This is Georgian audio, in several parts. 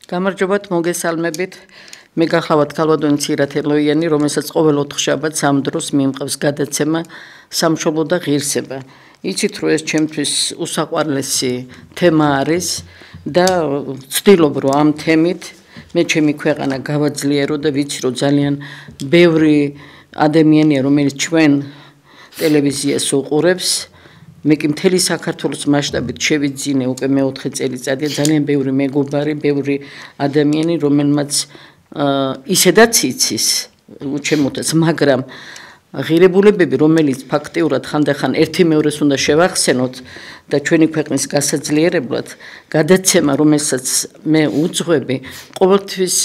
გამარჯობათ, მოგესალმებით. მე გახლავთ ქალბატონი ცირათ ელოიანი, რომელსაც ყოველ 4 შაბათს ამ დროს მიემყავს გადაცემა სამშობლო და ღირსება. იცით, რომ ეს ჩემთვის უსაყვარლესი თემა არის და ვცდილობ, რომ ამ თემით მე ჩემი ქვეყანა გავაძლიერო და ვიცი, რომ ძალიან ბევრი ადამიანია, რომელიც ჩვენ ტელევიზიას უყურებს. მე კი მთელი საქართველოს მასშტაბით შევიძინე უკვე მე-4 წელიწადია ძალიან ბევრი მეგობარი, ბევრი ადამიანი, რომელმაც ისედაც იცის უჩემოთაც, მაგრამ ღირებულებები, რომელიც ფაქტიურად ხანდახან ერთი მეორეს უნდა შევახსენოთ და ჩვენი ქვეყნის გასაძლიერებლად, გადაცემა, რომელსაც მე უძღვები, ყოველთვის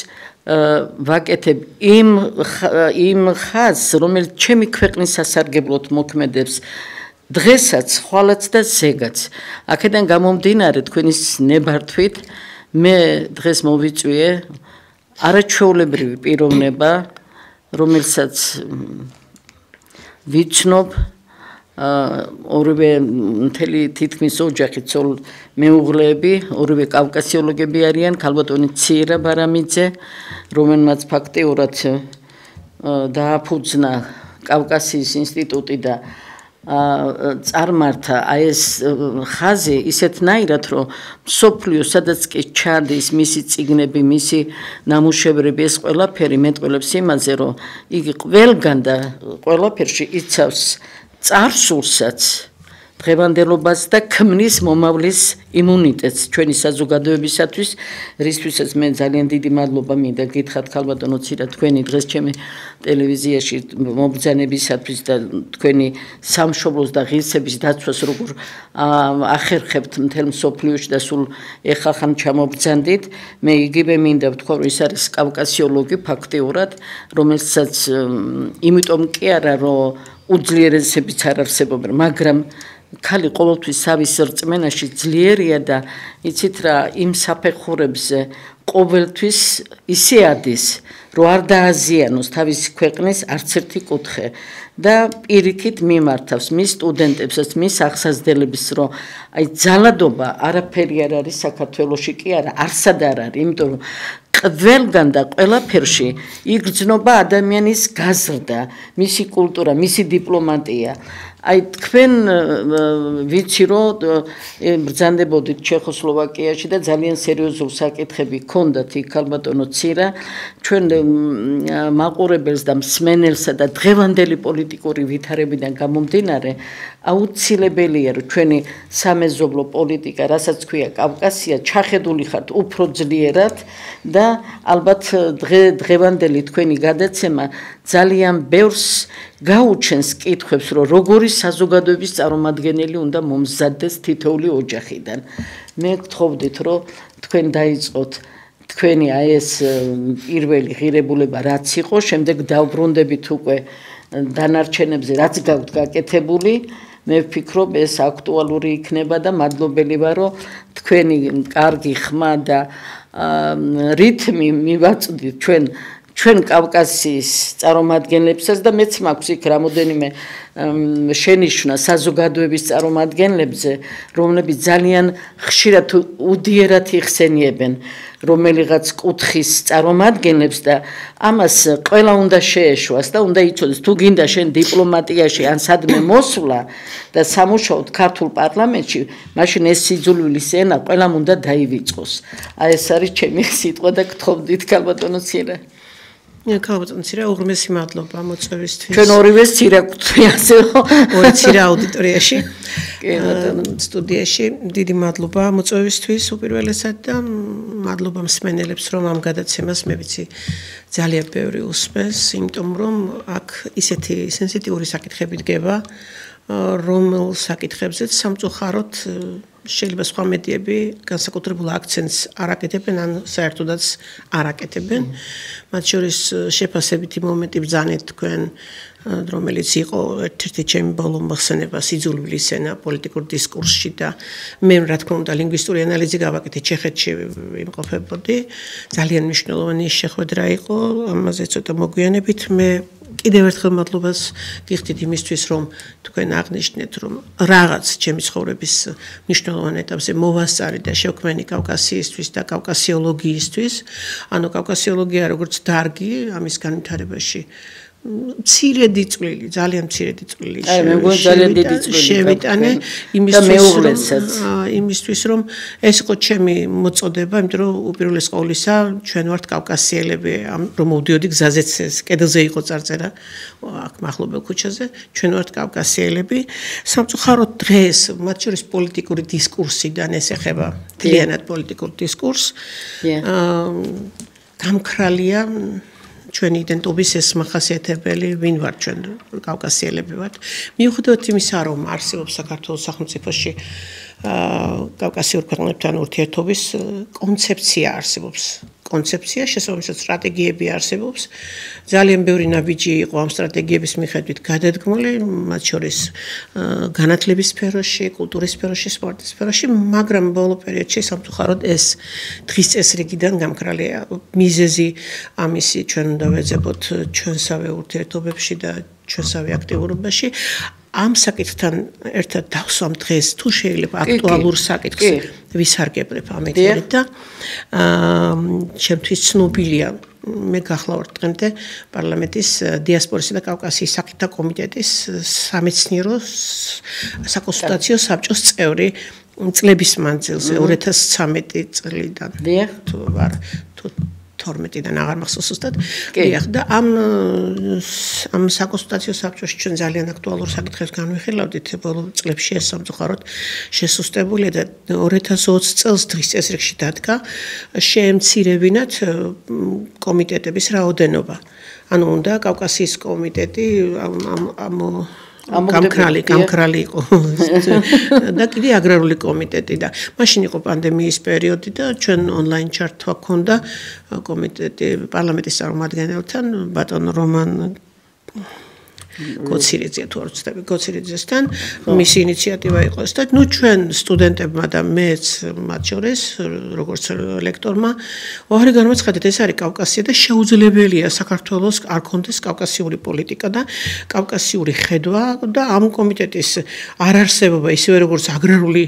ვაკეთებ იმ ხაზს, რომელიც ჩემი ქვეყნის სასარგებლოდ მოქმედებს დღესაც, ხვალაც და ზეგაც. აქედან გამომდინარე თქვენის ნებართვით, მე დღეს მოვიწვიე არაჩვეულებრივი პიროვნება, რომელსაც ვიცნობ, ორივე მთელი თითქმის ოჯახი ცოლ მეუღლეები, ორივე კავკასიოლოგები არიან, ქალბატონი ცირა ბარამიძე, რომელმაც ფაქტიურად დააფუძნა კავკასიის ინსტიტუტი და წარმართა ეს ხაზი ისეთნაირად, რომ მსოფლიო სადაც კი ჩადის მისი წიგნები, მისი ნამუშევრები, ეს ყველაფერი მეტყველებს იმაზე, რომ იგი ყველგან და ყველაფერში იცავს წარსულსაც, დღევანდელობას და ქმნის მომავლის იმუნიტეტს ჩვენი საზოგადოებისათვის, რისთვისაც მე ძალიან დიდი მადლობა მინდა გითხრათ ქალბატონო ცირა თქვენი დღეს ჩემი ტელევიზიაში მობრძანებისათვის და თქვენი სამშობლოს და ღირსების დაცვას როგორ ახერხებთ მთელ მსოფლიოში და სულ ეხახან ჩამობრძანდით. მე იგივე მინდა ვთქვა, რომ ის არის კავკასიოლოგი ფაქტიურად, რომელსაც იმიტომ კი არა, რომ უძლიერესებიც არ არსებობენ, მაგრამ ქალი ყოველთვის სავის რწმენაში ძლიერია და იცით რა, იმ საფეხურებზე ყოველთვის ისე ადის, რომ არ დააზიანოს თავისი ქვეყნის არც ერთი კუთხე და პირიქით მიმართავს მის სტუდენტებსაც, მის აღსაზრდელებს, რომ აი ძალადობა არაფერი არ არის საქართველოში კი არა, არსად არ არის, იმიტომ რომ ყველგან და ყველაფერში იგრძნობა ადამიანის გაზრდა, მისი კულტურა, მისი დიპლომატია. აი თქვენ ვიცი, რომ ბრძანდებოდით ჩეხოსლოვაკიაში და ძალიან სერიოზულ საკითხები ჰქონდათ იქ ქალბატონო ცირა, ჩვენ მაყურებელს და მსმენელსა და დღევანდელი პოლიტიკური ვითარებიდან გამომდინარე, აუცილებელია, რომ ჩვენი სამეზობლო პოლიტიკა, რასაც ქვია კავკასია, ჩახედული ხართ უფრო ძლიერად და ალბათ დღევანდელი თქვენი გადაცემა ძალიან ბევრს გაუჩენს კითხვებს, რომ როგორი საზოგადოების წარმომადგენელი უნდა მომზადდეს თითოეული ოჯახიდან. მე გთხოვდით, რომ თქვენ დაიწყოთ თქვენი აი ეს პირველი ღირებულება რაც იყო, შემდეგ დავბრუნდებით უკვე დანარჩენებზე, რაც გაქვთ გაკეთებული. მე ვფიქრობ, ეს აქტუალური იქნება და მადლობელი ვარ, რომ თქვენი კარგი ხმა და რითმი მივაწვდით ჩვენ კავკასიის წარმომადგენლებსაც და მეც მაქვს იქ რამოდენიმე შენიშვნა საზოგადოების წარმომადგენლებზე, რომლებიც ძალიან ხშირად უდიერად იხსენიებენ რომელიღაც კუთხის წარმომადგენლებს და ამას ყველა უნდა შეეშვას და უნდა იცოდეს, თუ გინდა შენ დიპლომატიაში ან სადმე მოსვლა და სამუშაოდ ქართულ პარლამენტში, მაშინ ეს სიძულვილის ენა ყველამ უნდა დაივიწყოს. აი ეს არის ჩემი სიტყვა და გთხოვდით ქალბატონო ცირა. ქალბატონო ცირა, უღრმესი მადლობა მოწვევისთვის. ჩვენ ორივე ცირა გვქვია, ასე რომ ორი ცირა აუდიტორიაში, სტუდიაში. დიდი მადლობა მოწვევისთვის უპირველესად და მადლობა მსმენელებს, რომ ამ გადაცემას მე ვიცი ძალიან ბევრი უსმენს, იმიტომ რომ აქ ისეთი სენსიტიური საკითხები დგება, რომელ საკითხებზეც სამწუხაროდ შეიძლება სხვა მედიები განსაკუთრებულ აქცენტს არ აკეთებენ, ან საერთოდაც არ აკეთებენ. მათ შორის შეფასებითი მომენტი ბრძანეთ თქვენ, რომელიც იყო ერთ-ერთი ჩემი ბოლო მოხსენება სიძულვილის ენა პოლიტიკურ დისკურსში და მე რა თქმა უნდა ლინგვისტური ანალიზი გავაკეთე, ჩეხეთში იმყოფებოდი. ძალიან მნიშვნელოვანი შეხვედრა იყო, ამაზე ცოტა მოგვიანებით. მე კიდევ ერთხელ მადლობას გიხდით იმისთვის, რომ თქვენ აღნიშნეთ, რომ რაღაც ჩემი ცხოვრების მნიშვნელოვან ეტაპზე მოვასწარი და შევქმენი კავკასიისთვის და კავკასიოლოგიისთვის. ანუ კავკასიოლოგია როგორც დარგი ამის განვითარებაში მცირედი წვლილი, ძალიან მცირედი წვლილი შევიტანე იმისთვის, რომ ეს იყო ჩემი მოწოდება, იმიტომ რომ უპირველეს ყოვლისა ჩვენ ვართ კავკასიელები, რომ მოვდიოდი გზაზეც ეს კედელზე იყო წარწერა, აქ მახლობელ ქუჩაზე, ჩვენ ვართ კავკასიელები. სამწუხაროდ დღეს, მათ შორის პოლიტიკური დისკურსიდან ეს ეხება მთლიანად პოლიტიკურ დისკურსს. გამქრალია ჩვენი იდენტობის ეს მახასიათებელი, ვინ ვართ ჩვენ კავკასიელები ვართ. მიუხედავად იმისა, რომ არსებობს საქართველოს სახელმწიფოში კავკასიურ ქვეყნებთან ურთიერთობის კონცეფცია არსებობს. კონცეფცია, შესაბამისად სტრატეგიები არსებობს. ძალიან ბევრი ნაბიჯი იყო ამ სტრატეგიების მიხედვით გადადგმული, მათ შორის განათლების სფეროში, კულტურის სფეროში, სპორტის სფეროში, მაგრამ ბოლო პერიოდში სამწუხაროდ ეს დღის წესრიგიდან გამქრალია. მიზეზი ამისი ჩვენ უნდა ვეძებოთ ჩვენსავე ურთიერთობებში და ჩვენსავე აქტიურობაში. ამ საკითხთან ერთად დავსვამ დღეს თუ შეიძლება აქტუალურ საკითხს ვისარგებლებ ამით და ჩემთვის ცნობილია მე გახლავართ დღემდე პარლამენტის დიასპორისა და კავკასიის საკითხთა კომიტეტის სამეცნიერო საკონსულტაციო საბჭოს წევრი წლების მანძილზე 2013 წლიდან თუ ვარ 12-დან აღარ მახსოვს ზუსტად. და ამ საკონსულტაციო საბჭოში ჩვენ ძალიან აქტუალურ საკითხებს განვიხილავდით ბოლო წლებში ეს სამწუხაროდ შესუსტებულია და 2020 წელს დღის წესრიგში დადგა შეემცირებინათ კომიტეტების რაოდენობა. ანუ უნდა კავკასიის კომიტეტი გამქრალი იყო და კიდე აგრარული კომიტეტი და მაშინ იყო პანდემიის პერიოდი და ჩვენ ონლაინ ჩართვა ქონდა კომიტეტი პარლამენტის წარმომადგენელთან ბატონ რომან გოცირიძე თუ არ ვცდები გოცირიძესთან მისი ინიციატივა იყო ეს და ჩვენ სტუდენტებმა და მეც მათ შორის როგორც ლექტორმა ოღონდ გამოცხადეთ ეს არის კავკასია და შეუძლებელია საქართველოს არ ქონდეს კავკასიური პოლიტიკა და კავკასიური ხედვა და ამ კომიტეტის არარსებობა ისევე როგორც აგრარული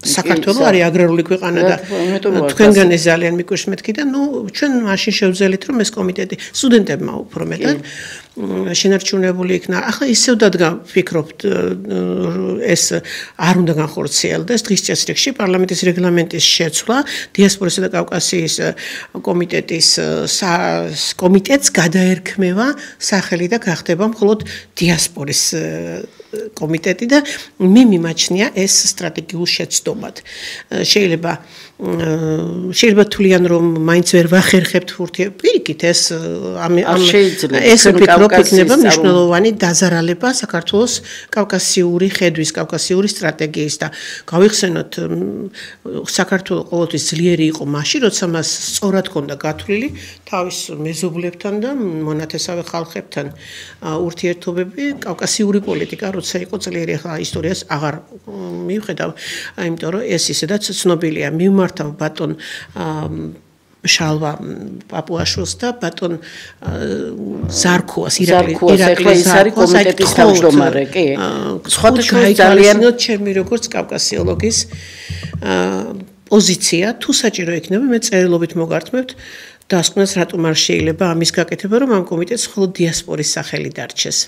საქართველო არის აგრარული ქვეყანა და თქვენგან ეს ძალიან მიგვეშ მეთქი და ჩვენ მაშინ შევძელით რომ ეს კომიტეტი სტუდენტებმა უფრო მეტად შენარჩუნებული იქნა. ახლა ისევ დადგა ვფიქრობთ ეს არ უნდა განხორციელდეს დღის წესრიგში პარლამენტის რეგლამენტის შეცვლა დიასპორისა და კავკასიის კომიტეტს გადაერქმევა სახელი და გახდება მხოლოდ დიასპორის კომიტეტი და მე მიმაჩნია ეს სტრატეგიულ შეცდომად. შეიძლება თვლიან რომ მაინც ვერ ვახერხებთ ურთიერთობებით ეს ვფიქრობ იქნება მნიშვნელოვანი დაზარალება საქართველოს კავკასიური ხედვის, კავკასიური სტრატეგიის და გავიხსენოთ საქართველო ყოველთვის ძლიერი იყო მაშინ, როცა მას სწორად ჰქონდა გათვლილი თავის მეზობლებთან და მონათესავე ხალხებთან ურთიერთობები, კავკასიური პოლიტიკა როცა იყო ძლიერი, ახლა ისტორიას აღარ მივხედავ, იმიტომ რომ ეს ისედაც ცნობილია. მიმართავ ბატონ შალვა პაპუაშვილს და ბატონ ზარქოას ირაკლი კომიტეტის თავმჯდომარე კი სხვადასხვა ძალიან ჩემი როგორც კავკასიოლოგის პოზიცია თუ საჭირო იქნება მე წერილობით მოგართმევთ დასკვნას რატომ არ შეიძლება ამის გაკეთება რომ ამ კომიტეტს მხოლოდ დიასპორის სახელი დარჩეს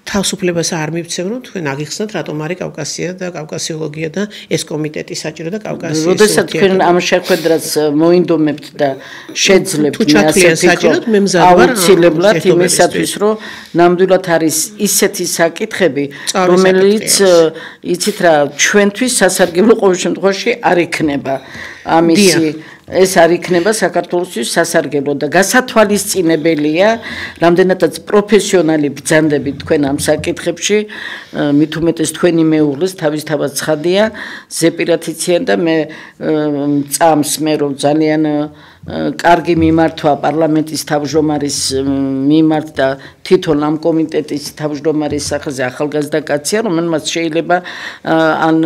თავისუფლებას არ მივცემ რომ თქვენ აგიხსნათ რატომ არის კავკასია და კავკასიოლოგია და ეს კომიტეტი საჭირო და კავკასიის როდესაც თქვენ ამ შეხვედრას მოინდომებთ და შეძლებთ მე ასე საჭიროდ მე მზად ვარ აუცილებლად იმისათვის რომ ნამდვილად არის ისეთი საკითხები რომელიც იცით რა ჩვენთვის სასარგებლო ყოველ შემთხვევაში არ იქნება ამისი ეს არ იქნება საქართველოსთვის სასარგებლო და გასათვალისწინებელია რამდენადაც პროფესიონალი ბრძანდებით თქვენ ამ საკითხებში მით უმეტეს თქვენი მეუღლის თავისთავად ცხადია ზეპირად იციან და მე წამს მე რომ ძალიან კარგი მიმართვა პარლამენტის თავმჯდომარის მიმართ და თვითონ ამ კომიტეტის თავმჯდომარის სახელზე ახალგაზრდა კაცია, რომელმაც შეიძლება ან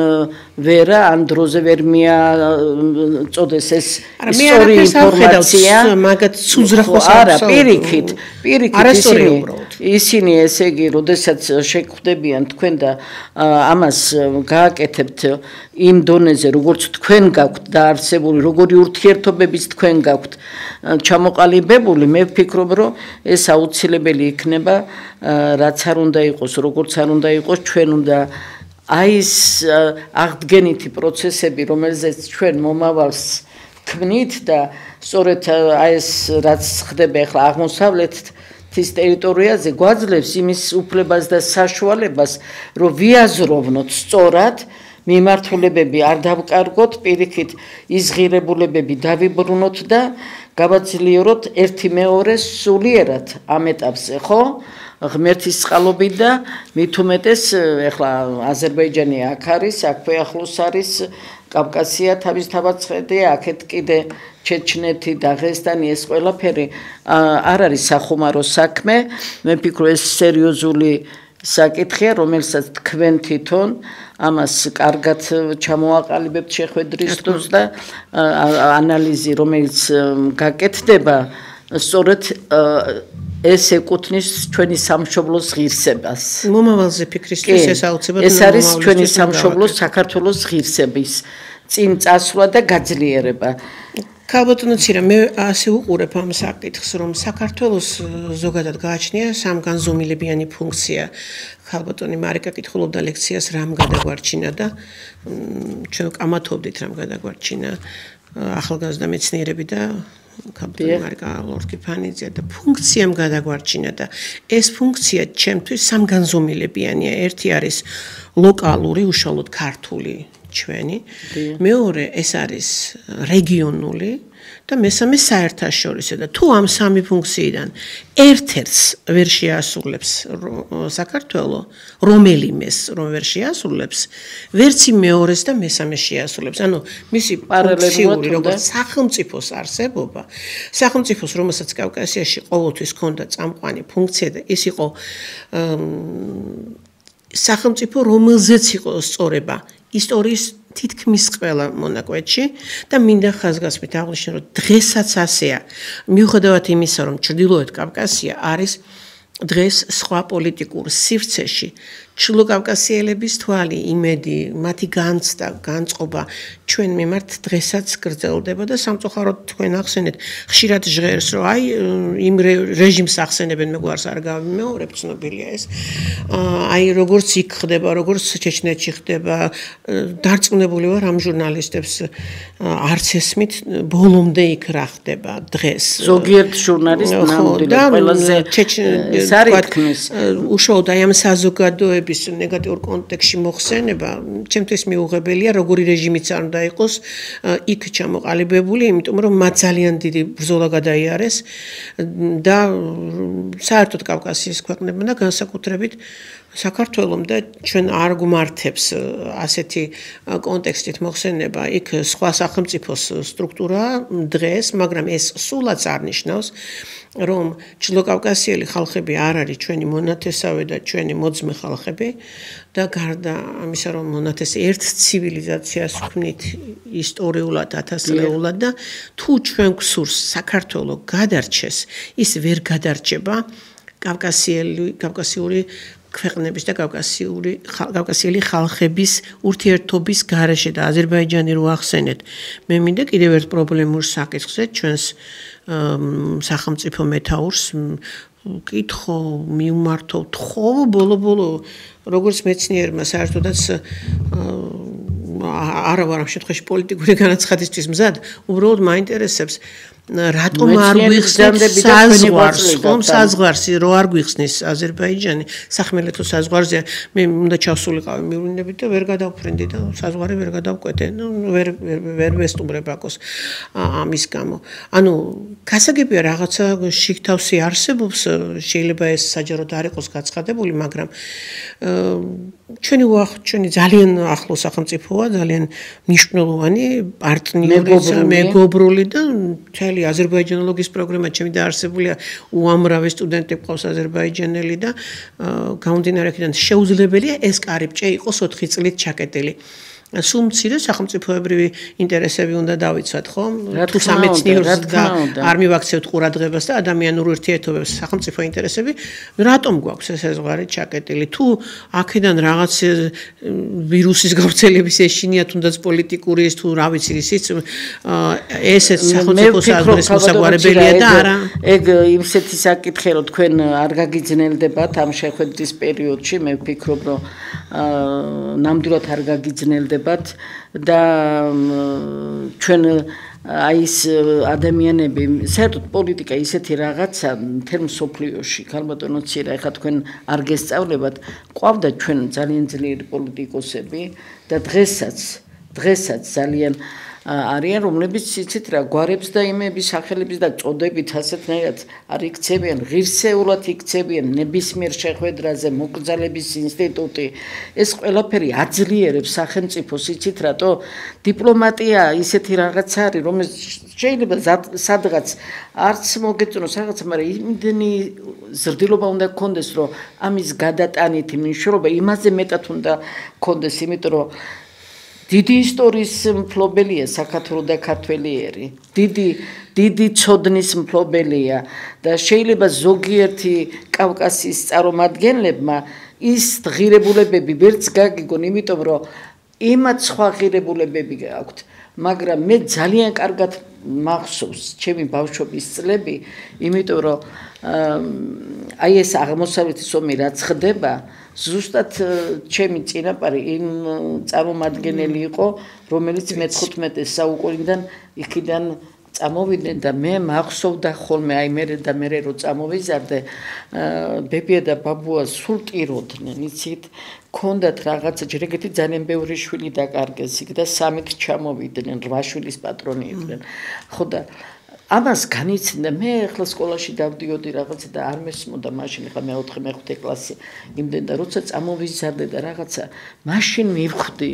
ვერა ან დროზე ვერ მიაწოდეს ეს სწორი ინფორმაცია. მაგათ უძრახოს არა, პირიქით ისინი ესე იგი, როდესაც შეგხვდებიან თქვენ და ამას გააკეთებთ იმ დონეზე, როგორც თქვენ გაქვთ დაარსებული, როგორი ურთიერთობებიც თქვენ გაქვთ ჩამოყალიბებული, მე ვფიქრობ, რომ ეს აუცილებელი იქნება, რაც არ უნდა იყოს, როგორც არ უნდა იყოს, ჩვენ უნდა აი ეს აღდგენითი პროცესები, რომელზეც ჩვენ მომავალს ქმნით და სწორედ აი ეს რაც ხდება ახლა აღმოსავლეთის ტერიტორიაზე გვაძლევს იმის უფლებას და საშუალებას, რომ ვიაზროვნოთ სწორად მიმართულებები არ დავკარგოთ, პირიქით ის ღირებულებები დავიბრუნოთ და გავაძლიეროთ ერთი მეორეს სულიერად ამ ეტაპზე, ხო? ღმერთის წყალობით და მით უმეტეს ახლა აზერბაიჯანი აქ არის, აქვე ახლოს არის, კავკასია თავისთავადწხედია, აქეთ კიდე ჩეჩნეთი, დაღესტანი, ეს ყველაფერი არ არის სახუმარო საქმე, მე ვფიქრობ ეს სერიოზული საკითხია, რომელსაც თქვენ თვითონ ამას კარგად ჩამოაყალიბებთ შეხვედრისთვის და ანალიზი, რომელიც გაკეთდება, სწორედ ეს ეკუთვნის ჩვენი სამშობლოს ღირსებას. მომავალზე ფიქრისთვის ეს აუცილებელი. ეს არის ჩვენი სამშობლოს საქართველოს ღირსების წინ წასვლა და გაძლიერება. ქალბატონო ცირა, მე ასე უყურებ ამ საკითხს, რომ საქართველოს ზოგადად გააჩნია სამგანზომილებიანი ფუნქცია. ქალბატონი მარიკა კითხულობდა ლექციას რამ გადაგვარჩინა და ჩვენ კამათობდით რამ გადაგვარჩინა ახალგაზრდა მეცნიერები და ქალბატონი მარიკა ლორკიფანიძე და ფუნქციამ გადაგვარჩინა და ეს ფუნქცია ჩემთვის სამგანზომილებიანია. ერთი არის ლოკალური, უშუალოდ ქართული ჩვენი, მეორე ეს არის რეგიონული და მესამე საერთაშორისო და თუ ამ სამი ფუნქციიდან ერთ-ერთს ვერ შეასრულებს საქართველო, რომელიმეს რომ ვერ შეასრულებს, ვერც მეორეს და მესამეს შეასრულებს. ანუ მისი პარალელური როგორც სახელმწიფოს არსებობა, სახელმწიფოს რომელსაც კავკასიაში ყოველთვის ჰქონდა წამყვანი ფუნქცია და ის იყო სახელმწიფო, რომელზეც იყო სწორება ისტორიის თითქმის ყველა მონაკვეთში და მინდა ხაზგასმით აღვნიშნო, რომ დღესაც ასეა. მიუხედავად იმისა, რომ ჩრდილოეთ კავკასია არის დღეს სხვა პოლიტიკურ სივრცეში, ჩრდილოკავკასიელების თვალი, იმედი, მათი განცდა, განწყობა ჩვენ მიმართ დღესაც გრძელდება და სამწუხაროდ თქვენ ახსენეთ, ხშირად ჟღერს, რომ აი იმ რეჟიმს ახსენებენ, მე გვარს არ გავიმეორებ, ცნობილია ეს. აი როგორც იქ ხდება, როგორც ჩეჩნეთში ხდება, დარწმუნებული ვარ ამ ჟურნალისტებს არც ესმით ბოლომდე იქ რა ხდება დღეს. ზოგიერთ ჟურნალისტს ნამდვილად ყველაზე ეს არის თქმის. უშუალოდ აი ამ საზოგადოების ნეგატიურ კონტექსტში მოხსენება, ჩემთვის მიუღებელია, როგორი რეჟიმიც არ უნდა იყოს იქ ჩამოყალიბებული, იმიტომ რომ მათ ძალიან დიდი ბრძოლა გადაიარეს და საერთოდ კავკასიის ქვეყნებმა და განსაკუთრებით საქართველომ და ჩვენ არ გვმართებს ასეთი კონტექსტით მოხსენება, იქ სხვა სახელმწიფოს სტრუქტურა დღეს, მაგრამ ეს სულაც არ ნიშნავს, რომ ჩრდილოკავკასიელი ხალხები არ არის ჩვენი მონათესავე და ჩვენი მოძმე ხალხები და გარდა ამისა, რომ მონათესე ერთ ცივილიზაციას ვქმნით ისტორიულად, ათასწლეულად და თუ ჩვენ გვსურს საქართველო გადარჩეს, ის ვერ გადარჩება კავკასიური ქვეყნების და კავკასიელი ხალხების ურთიერთობის გარეშე და აზერბაიჯანი რო ახსენეთ. მე მინდა კიდევ ერთ პრობლემურ საკითხზე ჩვენს სახელმწიფო მეთაურს კითხო მიუმართო თხოვ ბოლო როგორც მეცნიერმა საერთოდაც არა ვარ ამ შემთხვევაში პოლიტიკური განაცხადისთვის მზად, უბრალოდ მაინტერესებს რატომ არ გვიხსნებს საზღვარს, რო არ გვიხსნის აზერბაიჯანი სახმელეთო საზღვარზე, მე უნდა ჩავსულიყავი მივრინებით და ვერ გადავფრინდი და საზღვარი ვერ გადავკვეთე, ვერ ვესტუმრებ აკოს ამის გამო. ანუ გასაგებია რაღაცა შიგთავსი არსებობს, შეიძლება ეს საჯაროდ არ იყოს გაცხადებული, მაგრამ ჩვენი ძალიან ახლო სახელმწიფოა, ძალიან მნიშვნელოვანი პარტნიორი, მეგობრული და მთელი მთელი აზერბაიჯანოლოგიის პროგრამა ჩემი დაარსებულია უამრავი სტუდენტი ყავს აზერბაიჯანელი და გამომდინარე აქედან შეუძლებელია ეს კარიბჭე იყოს 4 წლით ჩაკეტილი. სულ მცირე სახელმწიფოებრივი ინტერესები უნდა დავიცვათ, ხო? თუ სამეცნიეროს და არ მივაქცევთ ყურადღებას და ადამიანურ ურთიერთობებს სახელმწიფო ინტერესები, რატომ გვაქვს ეს ზღვარი ჩაკეტილი? თუ აქედან რაღაც ვირუსის გავრცელების ეშინია, თუნდაც პოლიტიკური ის თუ რა ვიცი ისიც ესეც სახელმწიფო მოსაგვარებელია და არა. ეგ იმსეთი საკითხია, რომ თქვენ არ გაგიძნელდებათ ამ შეხვედრის პერიოდში, მე ვფიქრობ, რომ ნამდვილად არ გაგიძნელდებათ და ჩვენ აი ეს ადამიანები საერთოდ პოლიტიკა ისეთი რაღაცა მთელ მსოფლიოში ქალბატონო ცირა ეხლა თქვენ არ გესწავლებათ ყვავდა ჩვენ ძალიან ძლიერი პოლიტიკოსები და დღესაც ძალიან არიან რომლებიც იცით რა გვარებს და იმების სახელების და წოდებით ასეთნაირად არ იქცევიან ღირსეულად იქცევიან ნებისმიერ შეხვედრაზე მოკრძალების ინსტიტუტი ეს ყველაფერი აძლიერებს სახელმწიფოს იცით რატო დიპლომატია ისეთი რაღაც არის რომელიც შეიძლება სადღაც არც მოგეწონოს რაღაცა მაგრამ იმდენი ზრდილობა უნდა გქონდეს რომ ამის გადატანითი მნიშვნელობა იმაზე მეტად უნდა გქონდეს იმიტომ რომ დიდი ისტორიის მფლობელია საქართველოს და ქართველიერი. დიდი ცოდნის მფლობელია და შეიძლება ზოგიერთი კავკასიის წარმომადგენლებმა ის ღირებულებები ვერც გაგიგონ, იმიტომ რომ იმათ სხვა ღირებულებები აქვთ, მაგრამ მე ძალიან კარგად მახსოვს ჩემი ბავშვობის წლები, იმიტომ რომ აი ეს აღმოსავლეთის ომი რაც ხდება ზუსტად ჩემი წინაპარი იმ წარმომადგენელი იყო, რომელიც მე-15 საუკუნიდან იქიდან წამოვიდნენ და მე მახსოვდა ხოლმე აი მე რო წამოვიზარდე ბებია და ბაბუა სულ ტიროდნენ, იცით, ქონდათ რაღაცა ჯერ ეგეთი ძალიან ბევრი შვილი დაკარგეს იქ და 3-ით ჩამოვიდნენ, 8 შვილის პატრონი იყვნენ. ხო და ამას განიცნდა მე ახლა სკოლაში დავდიოდი რაღაცა და არ მესმოდა მაშინ ახლა მე 4-5 კლასი იმდენ და როცა წამოვიზარდე და რაღაცა მაშინ მივხვდი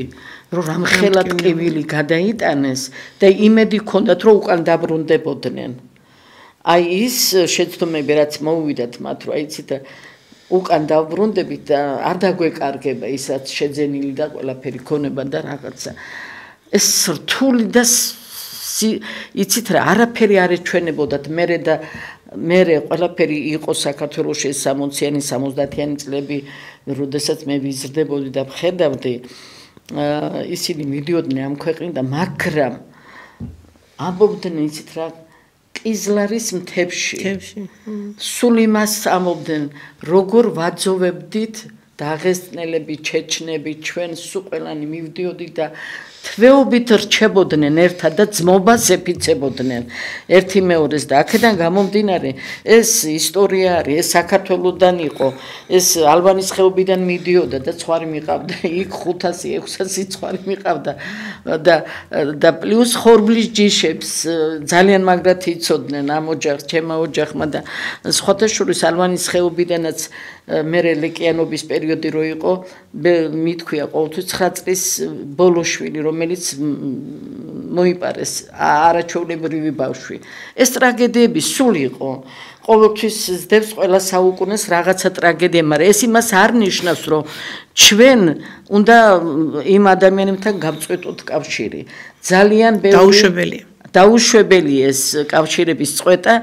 რომ რამხელა ტკივილი გადაიტანეს და იმედი ჰქონდათ რომ უკან დაბრუნდებოდნენ აი ის შეცდომები რაც მოუვიდათ მათ რომ აი იცით უკან დაბრუნდებით და არ დაგვეკარგება ის რაც შეძენილი და ყველაფერი ქონება და რაღაცა ეს რთული და იცით რა არაფერი არ ეჩვენებოდათ მე ყველაფერი იყო საქართველოში 60-იანი 70-იანი წლები როდესაც მე ვიზრდებოდი და ვხედავდი ისინი მიდიოდნენ ამ ქვეყნიდან მაგრამ ამბობდნენ იცით რა ყიზლარის მთებში სულ იმას ამბობდნენ როგორ ვაძოვებდით დაღესტნელები ჩეჩნები ჩვენ სულ ყველანი მივდიოდით და თვეობით რჩებოდნენ ერთად და ძმობას ეფიცებოდნენ ერთი მეორეს და აქედან გამომდინარე ეს ისტორია არის ეს საქართველოსდან იყო ეს ალბანის ხეობიდან მიდიოდა და ცხვარი მიყავდა იქ 500-600 ცხვარი მიყავდა და პლუს ხორბლის ჯიშებს ძალიან მაგრად იცოდნენ ამ ოჯახს ჩემმა ოჯახმა და სხვათა შორის ალბანის ხეობიდანაც მე ლეკიანობის პერიოდი რო იყო მithქვია ყოველთვის 9 წლის ბოლო შვილი რომელიც მოიპარეს არაჩვეულებრივი ბავშვი ეს ტრაგედიები სულ იყო ყოველთვის ზდებს ყველა საუკუნეს რაღაცა ტრაგედია მაგრამ ეს იმას არ ნიშნავს რომ ჩვენ უნდა იმ ადამიანებთან გავწყვეტოთ კავშირი ძალიან ბევრი დაუშვებელი ეს კავშირების წყვეტა,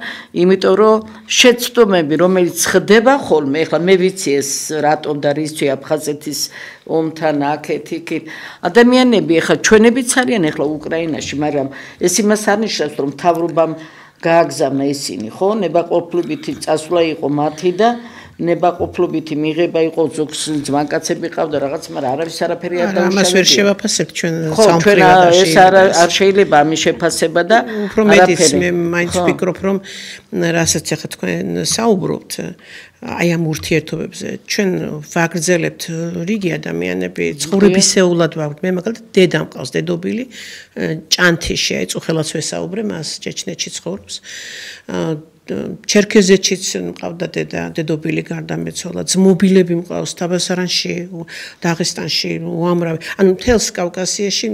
იმიტომ რომ შეცდომები, რომელიც ხდება ხოლმე, ეხლა მე ვიცი ეს რატომ და რისთვი აფხაზეთის ომთან აქეთ იქით. ადამიანები ეხლა ჩვენებიც არიან ეხლა უკრაინაში, მაგრამ ეს იმას არ ნიშნავს, რომ მთავრობამ გააგზავნა ისინი, ხო? ნებაყოფლობითი წასვლა იყო მათი და ნებაყოფლობითი მიღება იყო ზოგს ძმაკაცები ყავდა რაღაც, მაგრამ არავის არაფერი არ დაუშავებია. ამას ვერ შევაფასებთ ჩვენ სამფრინავში. ეს არ შეიძლება ამის შეფასება და უფრო მეტიც მე მაინც ვფიქრობ, რომ რასაც ახლა თქვენ საუბრობთ, აი ამ ურთიერთობებზე ჩვენ ვაგრძელებთ რიგი ადამიანები ცხოვრებისეულად ვაქვთ. მე მაგალითად დედა მყავს, დედობილი ჭანთიში, აი წუხელაც ვესაუბრე, მას ჩეჩნეთში ცხოვრობს. ჩერქეზეთშიც მყავდა დედობილი გარდამეცვალა, ძმობილები მყავს თაბასარანში, დაღესტანში, უამრავი. ანუ მთელს კავკასიაში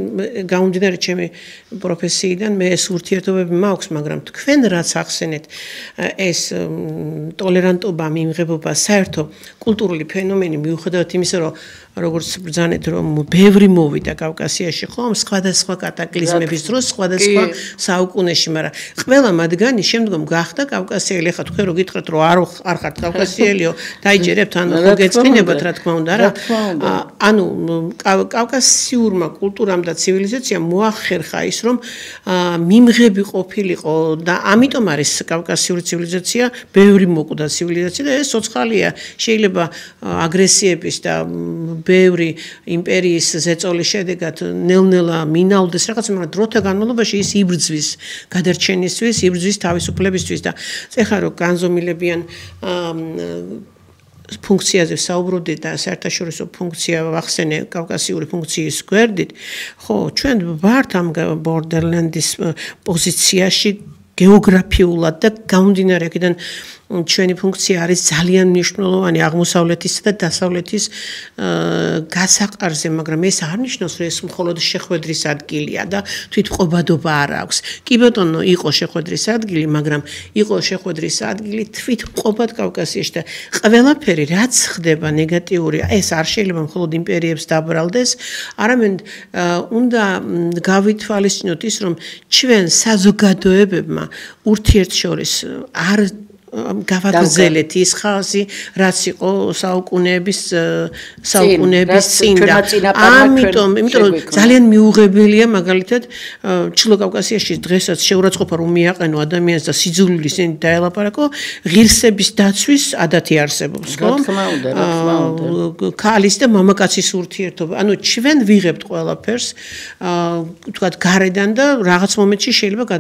გამომდინარე ჩემი პროფესიიდან მე ეს ურთიერთობები მაქვს, მაგრამ თქვენ რაც ახსენეთ, ეს ტოლერანტობა, მიმღებობა, საერთო კულტურული ფენომენი მიუხედავად იმისა, რომ როგორც ბრძანეთ, რომ ბევრი მოვიდა კავკასიაში, ხომ, სხვადასხვა კატაკლიზმების დროს, სხვადასხვა საუკუნეში, მაგრამ ყველა მათგანი შემდგომ გახდა კავკასიელი. ხა თქვენ რო გითხრათ, რომ არ ხართ კავკასიელიო, დაიჯერებთ, ან ხო გეწყინებათ, რა თქმა უნდა, რა. ანუ კავკასიურმა კულტურამ და ცივილიზაციამ მოახერხა ის, რომ მიმღები ყოფილიყო და ამიტომ არის კავკასიური ცივილიზაცია, ბევრი მოკვდა ცივილიზაცია და ეს ცოცხალია. შეიძლება აგრესიების და ბევრი იმპერიის ზეწოლის შედეგად ნელ-ნელა მინაუდეს რაღაც, მაგრამ დროთა განმავლობაში ის იბრძვის გადარჩენისთვის, იბრძვის თავისუფლებისთვის და ეხლა რო განზომილებიან ფუნქციაზე საუბრობდი და საერთაშორისო ფუნქცია ვახსენე კავკასიური ფუნქციის გვერდით, ხო, ჩვენ ვართ ამ ბორდერლენდის პოზიციაში გეოგრაფიულად და გამომდინარე აქედან ჩვენი ფუნქცია არის ძალიან მნიშვნელოვანი აღმოსავლეთისა და დასავლეთის გასაყარზე, მაგრამ ეს არ ნიშნავს, რომ ეს მხოლოდ შეხვედრის ადგილია და თვითმყოფადობა არ აქვს. კი ბატონო, იყო შეხვედრის ადგილი, მაგრამ იყო შეხვედრის ადგილი თვითმყოფად კავკასიაში და ყველაფერი რაც ხდება ნეგატიური, ეს არ შეიძლება მხოლოდ იმპერიებს დაბრალდეს, არამედ უნდა გავითვალისწინოთ ის, რომ ჩვენ საზოგადოებებმა ურთიერთშორის არ გავაგზელეთ ის ხაზი, რაც იყო საუკუნეების წინ და ამიტომ ძალიან მიუღებელია მაგალითად ჩრდილო კავკასიაში დღესაც შეურაცხყოფა რომ მიაყენო ადამიანს და სიძულვილის დაელაპარაკო, ღირსების დაცვის ადათი არსებობს, ხო? ქალის და მამაკაცის ურთიერთობა. ანუ ჩვენ ვიღებთ ყველაფერს, თქვათ გარედან და რაღაც მომენტში შეიძლება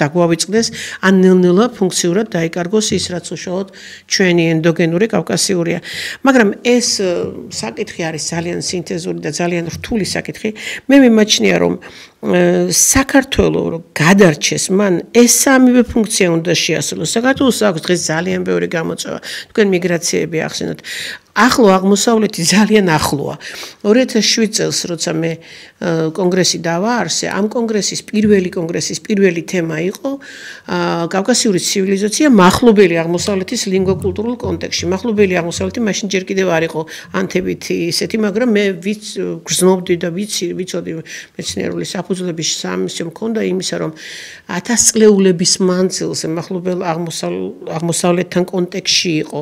დაგვავიწყდეს, ან ნელ-ნელა ფუნქციურად დაიკარგოს ის რაც უშუალოდ ჩვენი ენდოგენური კავკასიურია. მაგრამ ეს საკითხი არის ძალიან სინთეზური და ძალიან რთული საკითხი. მე მიმაჩნია რომ საქართველოს რომ გადარჩეს, მან ეს სამივე ფუნქცია უნდა შეასრულოს. საქართველოს აქვს დღეს ძალიან ბევრი გამოწვევა. თქვენ მიგრაციები ახსენოთ. ახლო აღმოსავლეთი ძალიან ახლოა. 2007 წელს როცა მე კონგრესი დავაარსე, ამ კონგრესის პირველი თემა იყო კავკასიური ცივილიზაცია მახლობელი აღმოსავლეთის ლინგვო-კულტურულ კონტექსტში. მახლობელი აღმოსავლეთი მაშინ ჯერ კიდევ არ იყო ანთებითი ისეთი, მაგრამ მე გრძნობდი და ვიცოდი მეცნიერული საფუძვლების სამისო მქონდა იმისა, რომ 1000 წლეულების მანძილზე მახლობელ აღმოსავლეთთან კონტექსტში იყო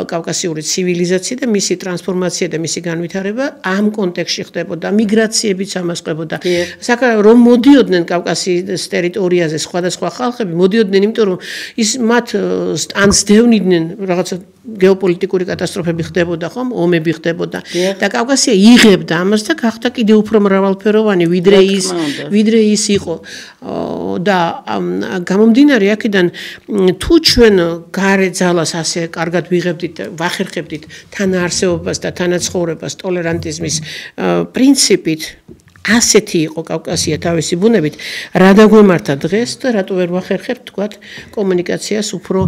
კავკასიური ცივილიზაცია და მისი ტრანსფორმაცია და მისი განვითარება ამ კონტექსტში ხდებოდა, მიგრაციებიც ამას ყვებოდა. რომ მოდიოდნენ კავკასიის ტერიტორიაზე სხვადასხვა ხალხები, მოდიოდნენ, იმიტომ რომ ის მათ ანცდევნიდნენ რაღაცა გეოპოლიტიკური კატასტროფები ხდებოდა, ხომ, ომები ხდებოდა და კავკასია იღებდა ამას და გახდა კიდევ უფრო მრავალფეროვანი, ვიდრე ის იყო. და გამომდინარე აქედან თუ ჩვენ გარე ძალას ასე კარგად ვიღებდით, ვახერხებდით თანაარსებობას და თანაცხოვრებას ტოლერანტიზმის პრინციპით, ასეთი იყო კავკასია თავისი ბუნებით, რა დაგვემართა დღეს და რატო ვერ ვახერხებთ თქვათ კომუნიკაციას უფრო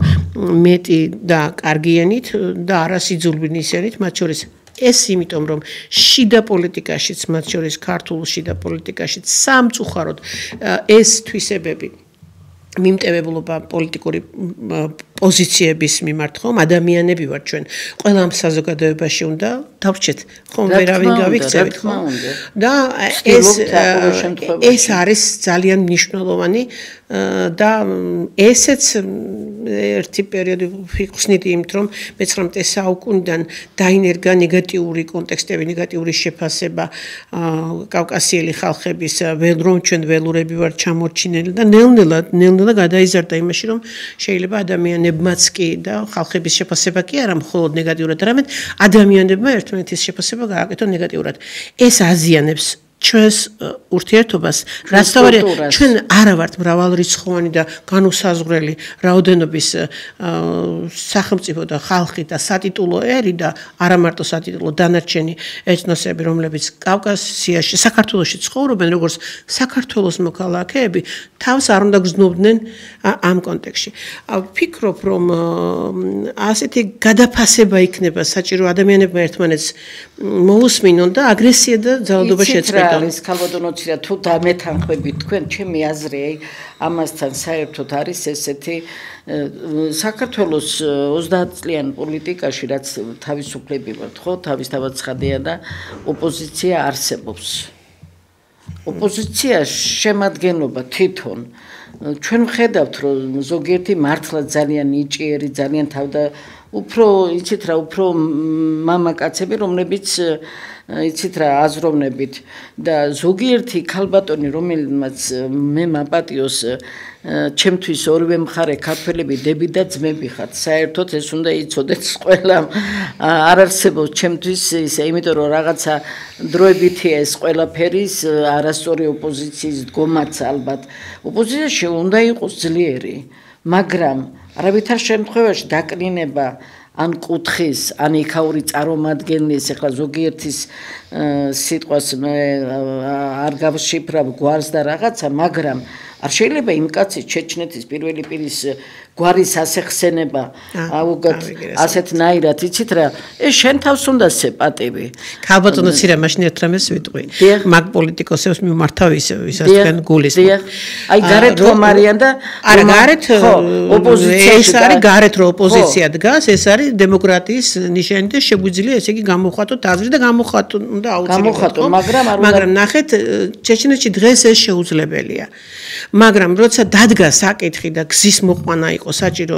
მეტი და კარგიანით და არასიძულვილისენით, მათ შორის ეს იმიტომ რომ შიდა პოლიტიკაშიც, მათ შორის ქართულ შიდა პოლიტიკაშიც სამწუხაროდ ეს თვისებები მიმტევებლობა პოლიტიკური პოზიციების მიმართ, ხომ, ადამიანები ვართ ჩვენ. ყველა ამ საზოგადოებაში უნდა დავრჩეთ, ხომ, ვერავინ გავიქცევით, ხომ? და ეს არის ძალიან მნიშვნელოვანი და ესეც ერთი პერიოდი ვიხსნიდი იმით, რომ მე-19 საუკუნიდან დაინერგა ნეგატიური კონტექსტები, ნეგატიური შეფასება კავკასიელი ხალხების, რომ ჩვენ ველურები ვართ ჩამორჩინელი და ნელ-ნელა გადაიზარდა იმაში, რომ შეიძლება ადამიანებმაც კი და ხალხების შეფასება კი არა მხოლოდ ნეგატიურად, არამედ ადამიანებმა ერთმანეთის შეფასება გააკეთონ ნეგატიურად. ეს აზიანებს ჩვენს ურთიერთობას რაც თავი ჩვენ არა ვართ მრავალრიცხოვანი და განუსაზღვრელი რაოდენობის სახელმწიფო და ხალხი და სატიტულო ერი და არა მარტო სატიტულო დანარჩენი ეთნოსები რომლებიც კავკასიაში საქართველოში ცხოვრობენ როგორც საქართველოს მოქალაქეები თავს არ უნდა გრძნობდნენ ამ კონტექსტში ვფიქრობ რომ ასეთი გადაფასება იქნება საჭირო ადამიანებმა ერთმანეთს მოусმინონ და აგრესია და ძალადობა შეწყვეტონ არის ქალბატონოცირა თუ დამეთანხმებით თქვენ ჩემი აზრი ამასთან საერთოდ არის ესეთი საქართველოს 30 წლიან პოლიტიკაში რაც თავისუფლები ვართ ხო თავისთავად ცხადია და ოპოზიცია არსებობს ოპოზიცია შემადგენლობა თვითონ ჩვენ ვხედავთ რომ ზოგიერთი მართლა ძალიან ნიჭიერი ძალიან თავდა უფრო იცით რა უფრო მამაკაცები რომლებიც იცით რა აზროვნებით და ზოგიერთი ქალბატონი რომელმაც მე მაპატიოს ჩემთვის ორივე მხარე ქართველები დები და ძმები ხართ საერთოდ ეს უნდა იცოდეთ ყველამ არ არსებობს ჩემთვის ისე იმიტომ რომ რაღაცა დროებითია ეს ყველაფერი არასწორი ოპოზიციის დგომაც ალბათ ოპოზიციაში უნდა იყოს ძლიერი მაგრამ არავითარ შემთხვევაში დაკნინება ან კუთხის ან იქაური წარმომადგენლის ეხლა ზოგიერთის სიტყვას არ გავშიფრავ გვარს და რაღაცა მაგრამ არ შეიძლება იმ კაცის ჩეჩნეთის პირველი პირის გვარის ასეხსენება აუგად ასეთნაირად იცით რა ეს შენ თავს უნდა სეპატივი ქალბატონოცირა მაშინ ერთ რამეს ვიტყვი მაგ პოლიტიკოსებს მიმართავ ისასთან გულის აი გარეთ რომ არიან და არა გარეთ ოპოზიციაში ეს არის გარეთ რომ ოპოზიცია დგას ეს არის დემოკრატიის ნიშანი და შეგვიძლია ესე იგი გამოხატოთ აზრი და გამოხატოთ უნდა აუცილებლად მაგრამ ნახეთ ჩეჩნეთში დღეს ეს შეუძლებელია მაგრამ როცა დადგა საკითხი და გზის მოყვანა იყო საჭირო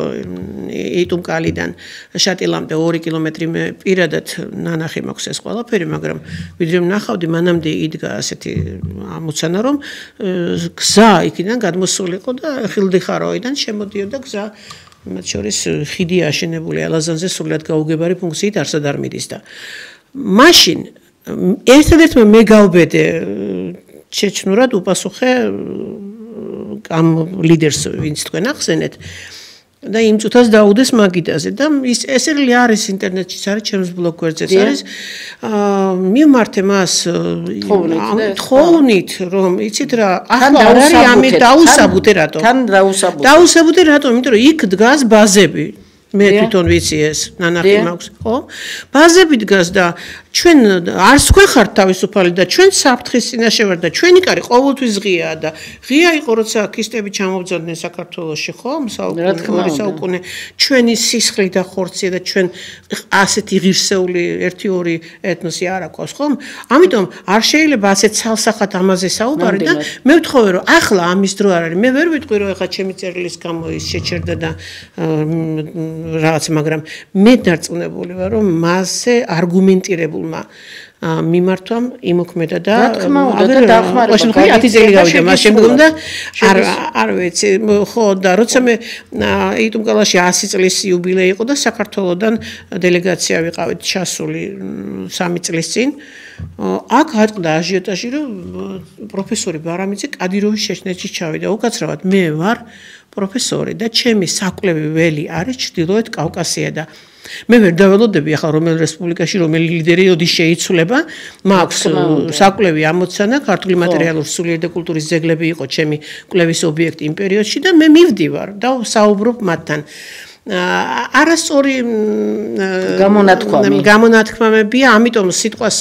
იტუმკალიდან შატილამდე 2 კილომეტრი პირადად ნანახი მაქვს ეს ყველაფერი მაგრამ ვიდრე ვნახავდი მანამდე იდგა ასეთი ამოცანა რომ გზა იქიდან გადმოსულიყო და ხილდიხაროიდან შემოდიოდა გზა მათ შორის ხიდი აშენებული ალაზანზე სრულად გაუგებარი ფუნქციით არსად არ მიდის და მაშინ ერთადერთმა მე გავბედე ჩეჩნურად უპასუხე ამ ლიდერს ვინც თქვენ ახსენეთ და იმ წუთას დაუდეს მაგიდაზე და ის ესერლი არის ინტერნეტშიც არის ჩემს ბლოგ გვერდზეც არის მიმართე მას თხოვნით რომ იცით რა ახლა არ არის ამით დაუსაბუთე რატო თან დაუსაბუთე რატო იმიტომ რომ იქ დგას ბაზები მე თვითონ ვიცი ეს ნანახი მაქვს ხო ბაზები დგას და ჩვენ არც თქვენ ხართ თავისუფალი და ჩვენ საფრთხის წინაშე ვართ და ჩვენი კარი ყოველთვის ღიაა და ღია იყო როცა ქისტები ჩამოვძანდნენ საქართველოში ხო საუკუნე ჩვენი სისხლი და ხორცია და ჩვენ ასეთი ღირსეული 1-2 ეთნოსი არ აქვს ხო ამიტომ არ შეიძლება ასეთ ცალსახად ამაზე საუბარი და მე ვთხოვე რომ ახლა ამის დრო არ არის მე ვერ ვიტყვი რომ ახლა ჩემი წერილის გამო ის შეჩერდა და რაღაც მაგრამ მე დარწმუნებული ვარ რომ მასზე არგუმენტირებულმა მიმართვამ იმოქმედა და აგერ დახმარება 10 წელი გავიდა მას შემდგომ და არ ვიცი ხო და როცა მე იტუმკალაში 100 წლის იუბილეი იყო და საქართველოსდან დელეგაცია ვიყავით ჩასული 3 წლის წინ აქ ატყდა აჟიოტაჟი რომ პროფესორი ბარამიძე კადიროვის შეშნეთში ჩავიდა უკაცრავად მე ვარ პროფესორი და ჩემი საკვლევი ველი არის ჩრდილოეთ კავკასია და მე ვერ დაველოდები ახლა რომელ რესპუბლიკაში რომელი ლიდერი ოდის შეიცვლება მაქვს საკვლევი ამოცანა ქართული მატერიალური სულიერი და კულტურის ძეგლები იყო ჩემი კვლევის ობიექტი იმ პერიოდში და მე მივდივარ და საუბრობ მათთან არასწორი გამონათქვამებია ამიტომ სიტყვას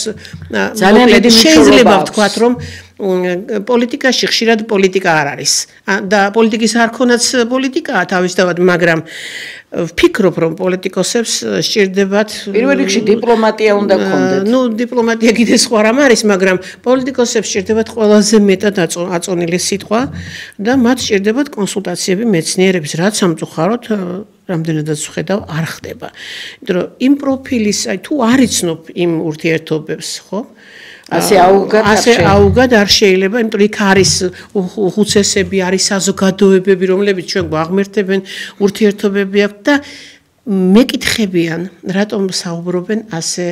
ძალიან შეიძლება ვთქვათ რომ პოლიტიკაში ხშირად პოლიტიკა არ არის და პოლიტიკის არქონაც პოლიტიკაა თავისთავად მაგრამ ვფიქრობ რომ პოლიტიკოსებს სჭირდებათ პირველ რიგში დიპლომატია უნდა გქონდეთ ნუ დიპლომატია კიდე სხვა რამ არის მაგრამ პოლიტიკოსებს სჭირდებათ ყველაზე მეტად აწონილი სიტყვა და მათ სჭირდებათ კონსულტაციები მეცნიერების რაც სამწუხაროდ რამდენადაც ვხედავ არ ხდება იმიტომ რომ იმ პროფილის აი თუ არ იცნობ იმ ურთიერთობებს ხო ასე აუგად არ შეიძლება იმიტომ იქ არის უხუცესები არის საზოგადოებები რომლებიც ჩვენ გვაღმერთებენ ურთიერთობები აქვს და მეკითხებიან რატომ საუბრობენ ასე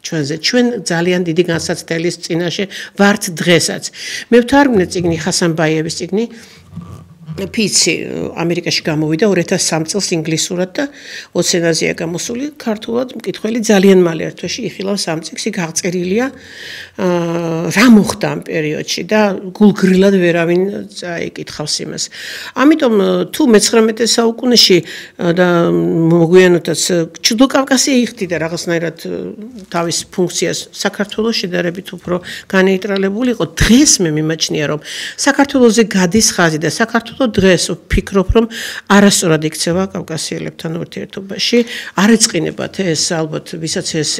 ჩვენზე. ჩვენ ძალიან დიდი განსაცდელის წინაშე ვართ დღესაც. მე ვთარგმნე წიგნი ხასანბაიევის წიგნი ფიცი ამერიკაში გამოვიდა 2003 წელს ინგლისურად და 20 ენაზეა გამოსული ქართულად მკითხველი ძალიან მალე ერთ თვეში იხილავს ამ წიგნს იქ აღწერილია რა მოხდა ამ პერიოდში და გულგრილად ვერავინ წაიკითხავს იმას. ამიტომ თუ მე-19 საუკუნეში და მოგვიანოდაც ჩრდილო კავკასია იხდიდა რაღაცნაირად თავის ფუნქციას საქართველოს შედარებით უფრო განეიტრალებული იყო. დღეს მე მიმაჩნია რომ საქართველოზე გადის ხაზი და საქართველოს დღეს ვფიქრობ რომ არასწორად იქცევა კავკასიელებთან ურთიერთობაში. არ ეწყინებათ ეს ალბათ ვისაც ეს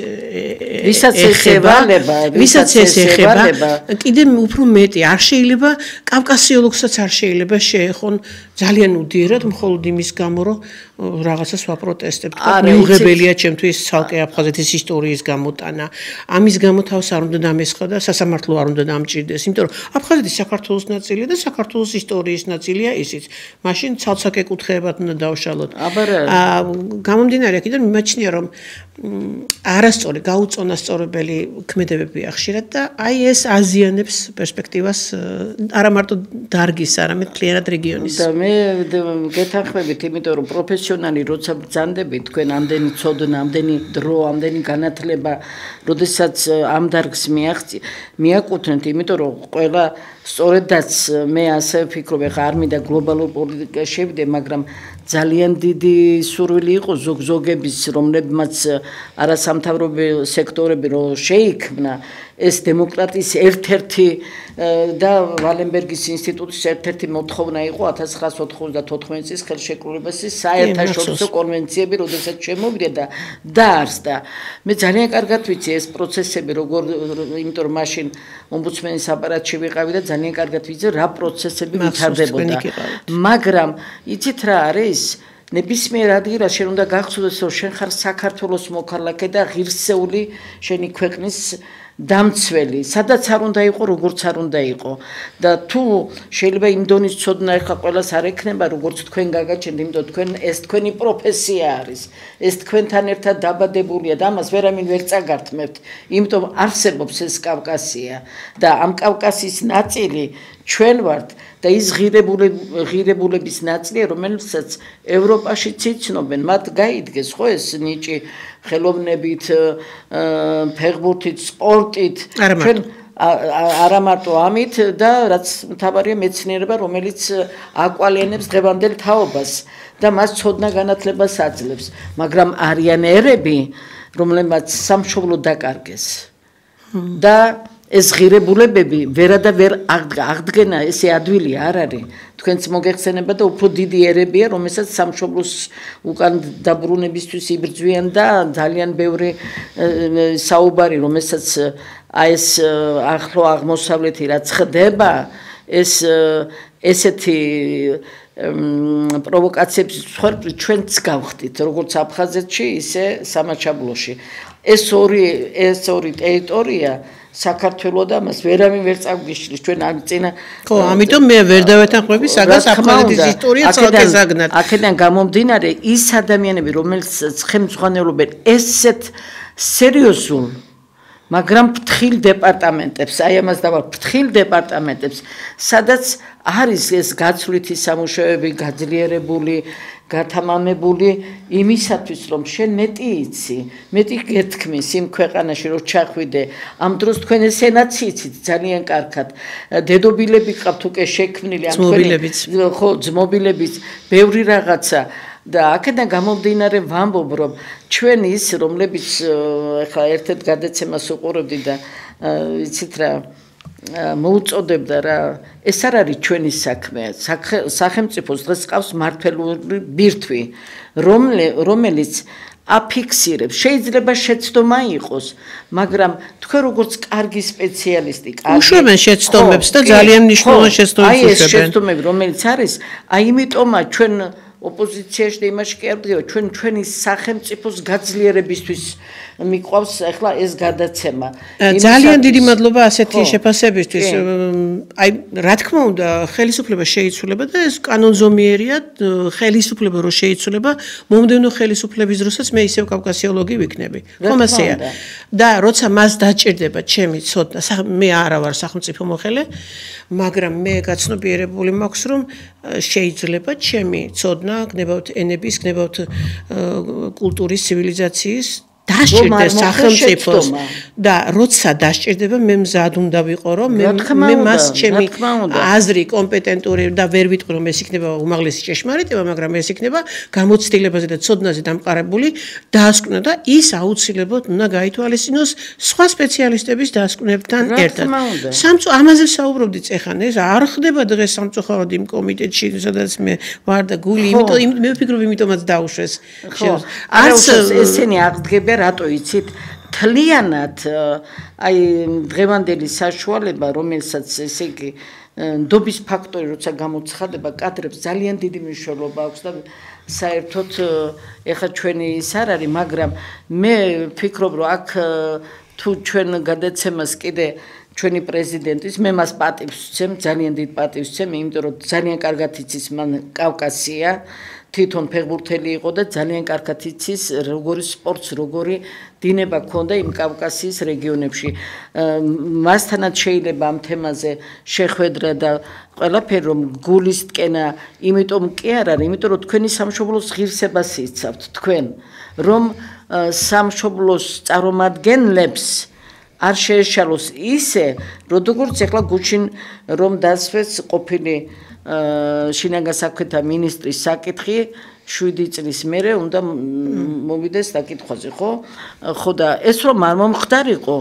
ეხება კიდე უფრო მეტი არ შეიძლება კავკასიოლოგსაც არ შეიძლება შეეხონ ძალიან უდიერად მხოლოდ იმის გამო რომ რაღაცას ვაპროტესტებ. მიუღებელია ჩემთვის ცალკე აფხაზეთის ისტორიის გამოტანა. ამის გამო თავს არ უნდა დამესხა და სასამართლო არ უნდა დამჭირდეს, იმიტომ რომ აფხაზეთი საქართველოს ნაწილია და საქართველოს ისტორიის ნაწილია ისიც. მაშინ ცალ-ცალკე კუთხეებად უნდა დავშალოთ. გამომდინარე აქედან მიმაჩნია რომ არასწორი გაუწონასწორებელი ქმედებებია ხშირად და აი ეს აზიანებს პერსპექტივას არა მარტო დარგის, არამედ მთლიანად რეგიონის. და მე გეთანხმებით, იმიტომ რომ პროფესიონალი როცა ბრძანდებით, თქვენ ამდენი ცოდნა, ამდენი დრო, ამდენი განათლება, როდესაც ამ დარგს მიაკუთვნეთ, იმიტომ რომ ყველა სწორედაც მე ასე ვფიქრობ, ხა არ მინდა გლობალურ პოლიტიკაში შევიდე, მაგრამ ძალიან დიდი სურვილი იყო ზოგების, რომლებმაც არასამთავრობო სექტორები რო შეიქმნა, ეს დემოკრატიის ერთ-ერთი და ვალენბერგის ინსტიტუტის ერთ-ერთი მოთხოვნა იყო 1994 წლის ხელშეკრულების საერთაშორისო კონვენციები, როდესაც შემოვიდა და დაარსდა. მე ძალიან კარგად ვიცი ეს პროცესები როგორ, იმიტომ რომ მაშინ ომბუდსმენის აპარატში ვიყავი და ძალიან კარგად ვიცი რა პროცესები ვითარდებოდა. მაგრამ იცით რა არის? ნებისმიერ ადგილას შენ უნდა გახსოვდეს რომ შენ ხარ საქართველოს მოქალაქე და ღირსეული შენი ქვეყნის დამცველი, სადაც არ უნდა იყო, როგორც არ უნდა იყო. და თუ შეიძლება იმ დონის ცოდნა ახლა ყველას არ ექნება, როგორც თქვენ გაგაჩენთ, იმიტომ თქვენ ეს თქვენი პროფესია არის. ეს თქვენთან ერთად დაბადებულია და ამას ვერავინ ვერ წაგართმევთ. იმიტომ არსებობს ეს კავკასია და ამ კავკასიის ნაწილი ჩვენ ვართ და ის ღირებულების ნაწილია, რომელსაც ევროპაში ციცნობენ, მათ გაიდგეს ხო ეს ნიჭი ხელოვნებით, ფეხბურთით, სპორტით, ჩვენ არა მარტო ამით და რაც მთავარია მეცნიერება, რომელიც აკვალიანებს დღევანდელ თაობას და მას ცოდნა განათლებას აძლევს, მაგრამ არიან ერები, რომლებმაც სამშობლო დაკარგეს და ეს ღირებულებები ვერა და ვერ აღდგენა, ესე ადვილი არ არის. თქვენც მოგეხსენება და უფრო დიდი ერებია, რომელსაც სამშობლოს უკან დაბრუნებისთვის იბრძვიან და ძალიან ბევრი საუბარი, რომელსაც აი ეს ახლო აღმოსავლეთი რაც ხდება, ეს ესეთი პროვოკაციების მსხვერპლი ჩვენც გავხდით, როგორც აფხაზეთში, ისე სამაჩაბლოში. ეს ორი ტერიტორია საქართველოს და მას ვერავინ ვერ წაგვიშლის ჩვენ ამ წინა ხო ამიტომ მე ვერ დავეთანხმები საგას აფხაზეთის ისტორია ცალკე ზაგნად აქედან გამომდინარე ის ადამიანები რომელსაც ხელმძღვანელობენ ესეთ სერიოზულ მაგრამ ფრთხილ დეპარტამენტებს აი ამას დავარ ფრთხილ დეპარტამენტებს სადაც არის ეს გაცვლითი სამუშაოები გაძლიერებული გათამამებული იმისათვის რომ შენ მეტი იცი მეტი გეთქმის იმ ქვეყანაში რომ ჩახვიდე ამ დროს თქვენ ესენაც იცით ძალიან კარგად დედობილები ყავთ უკვე შექმნილი ამ თქვენი ხო ძმობილებიც ბევრი რაღაცა და აქედან გამომდინარე ვამბობ რომ ჩვენ ის რომლებიც ახლა ერთ-ერთ გადაცემას უყურებდი და იცით რა მოუწოდებდა რა ეს არ არის ჩვენი საქმე სახელმწიფოს დღეს ყავს მართლმორწმუნე ბირთვი რომელიც აფიქსირებს შეიძლება შეცდომა იყოს მაგრამ თქვენ როგორც კარგი სპეციალისტი უშვებენ შეცდომებს და ძალიან მნიშვნელოვან შეცდომებს უშვებენ აი ეს შეცდომები რომელიც არის აი იმიტომაც ჩვენ ოპოზიციაში და იმაში კი არ ვდგება, ჩვენი სახელმწიფოს გაძლიერებისთვის მიყვავს ახლა ეს გადაცემა. ძალიან დიდი მადლობა ასეთი შეფასებისთვის. აი, რა თქმა უნდა, ხელისუფლება შეიცვლება და ეს კანონზომიერია, ხელისუფლება რო შეიცვლება, მომდევნო ხელისუფლების დროსაც მე ისევ კავკასიოლოგი ვიქნები. ხომ ასეა? და როცა მას დაჭირდება ჩემი ცოდნა, მე არა ვარ სახელმწიფო მოხელე, მაგრამ მე გაცნობიერებული მაქვს, რომ შეიძლება ჩემი ცოდნა გნებავთ ენების, გნებავთ კულტურის, ცივილიზაციის დასჭირდეს სახელმწიფოს და როცა დასჭირდება მე მზად უნდა ვიყო რომ მე მას ჩემი აზრი კომპეტენტური და ვერ ვიტყვი რომ ეს იქნება უმაღლესი ჭეშმარიტება მაგრამ ეს იქნება გამოცდილებაზე და ცოდნაზე დამყარებული დასკვნა და ის აუცილებლად უნდა გაითვალისწინოს სხვა სპეციალისტების დასკვნებთან ერთად ამაზე საუბრობდით ეხლა ეს არ ხდება დღეს სამწუხაროდ იმ კომიტეტში სადაც მე ვარ და გული იმიტომ მე ვფიქრობ იმიტომაც დაუშვეს არც ესენი აღდგება რატო იცით თლიანად აი დღევანდელი საშუალება რომელსაც ესე იგი ნდობის ფაქტორი როცა გამოცხადება კადრებს ძალიან დიდი მნიშვნელობა აქვს და საერთოდ ეხა ჩვენი ის არ არის მაგრამ მე ვფიქრობ რომ აქ თუ ჩვენ გადაცემას კიდე ჩვენი პრეზიდენტის მე მას პატივს ვცემ ძალიან დიდ პატივს ვცემ იმიტომ რომ ძალიან კარგად იცის მან კავკასია თვითონ ფეხბურთელი იყო და ძალიან კარგად იცის როგორი სპორტს როგორი დინება ქონდა იმ კავკასიის რეგიონებში მასთანაც შეიძლება ამ თემაზე შეხვედრა და ყველაფერი რომ გულის ტკენა იმიტომ კი არ არის იმიტომ რომ თქვენი სამშობლოს ღირსებას იცავთ თქვენ რომ სამშობლოს წარმომადგენლებს არ შეეშალოს ისე როგორც ეხლა გუჩინ რომ დასვეს ყოფილი შინაგან საქმეთა მინისტრის საკითხი 7 წლის მერე უნდა მოვიდეს საკითხვაზე ხო და ეს რომ არ მომხდარიყო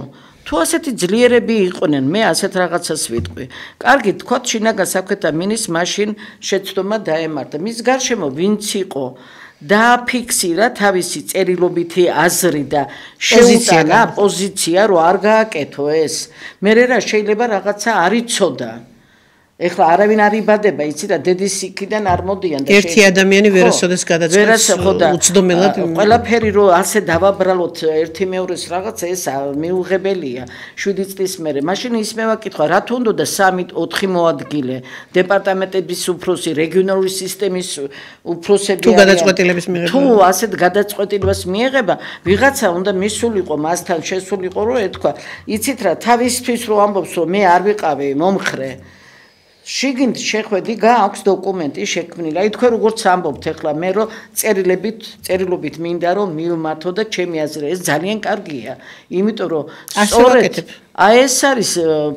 თუ ასეთი ძლიერები იყვნენ მე ასეთ რაღაცას ვიტყვი კარგი თქვათ შინაგან საქმეთა მინისტრს მაშინ შეცდომა დაემართა მის გარშემო ვინც იყო დააფიქსირა თავისი წერილობითი აზრი და შეუტანა პოზიცია რომ არ გააკეთო ეს მე რა შეიძლება რაღაცა არ იცოდა ეხლა არავინ არ იბადება, იცი და დედის იქიდან არ მოდიან და ერთი ადამიანი ვერასოდეს გადაწყვეტს უცდომელად ყველაფერი რომ ასე დავაბრალოთ ერთი მეორის რაღაცა ეს მიუღებელია 7 წლის მერე მაშინ ის მე ვაკითხა რა თუ უნდა და 3-4 მოადგილე დეპარტამენტების უფროსი რეგიონალური სისტემის უფროსები თუ გადაწყვეტილების მიიღება თუ ასეთ გადაწყვეტილებას მიიღება ვიღაცა უნდა მისულიყო მასთან შესულიყო რომ ეთქვა იცით რა თავისთვის რომ ამბობს რომ მე არ ვიყავი მომხრე შიგნით შეხვედი გააქვს დოკუმენტი შექმნილი. აი თქვენ როგორც ამბობთ ახლა მე რომ წერილობით მინდა რომ მივმართო და ჩემი აზრი ეს ძალიან კარგია. იმიტომ რომ სწორედ აი ეს არის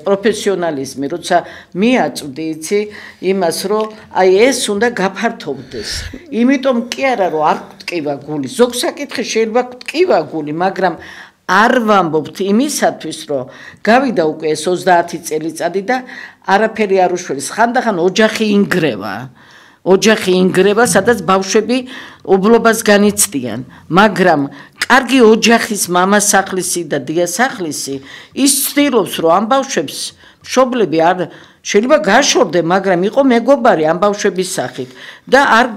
პროფესიონალიზმი, როცა მიაწვდი იცი იმას რომ აი ეს უნდა გაფართოვდეს. იმიტომ კი არა რომ არ გტკივა გული. ზოგ საკითხი შეიძლება გტკივა გული, მაგრამ არ ვამბობთ იმისათვის რომ გავიდა უკვე ეს 30 წელიწადი და არაფერი არ უშველის ხანდახან ოჯახი ინგრევა სადაც ბავშვები ობლობას განიცდიან მაგრამ კარგი ოჯახის მამასახლისი და დიასახლისი ის ცდილობს რომ ამ ბავშვებს მშობლები არ შეიძლება გაშორდე მაგრამ იყო მეგობარი ამ ბავშვების სახით და არ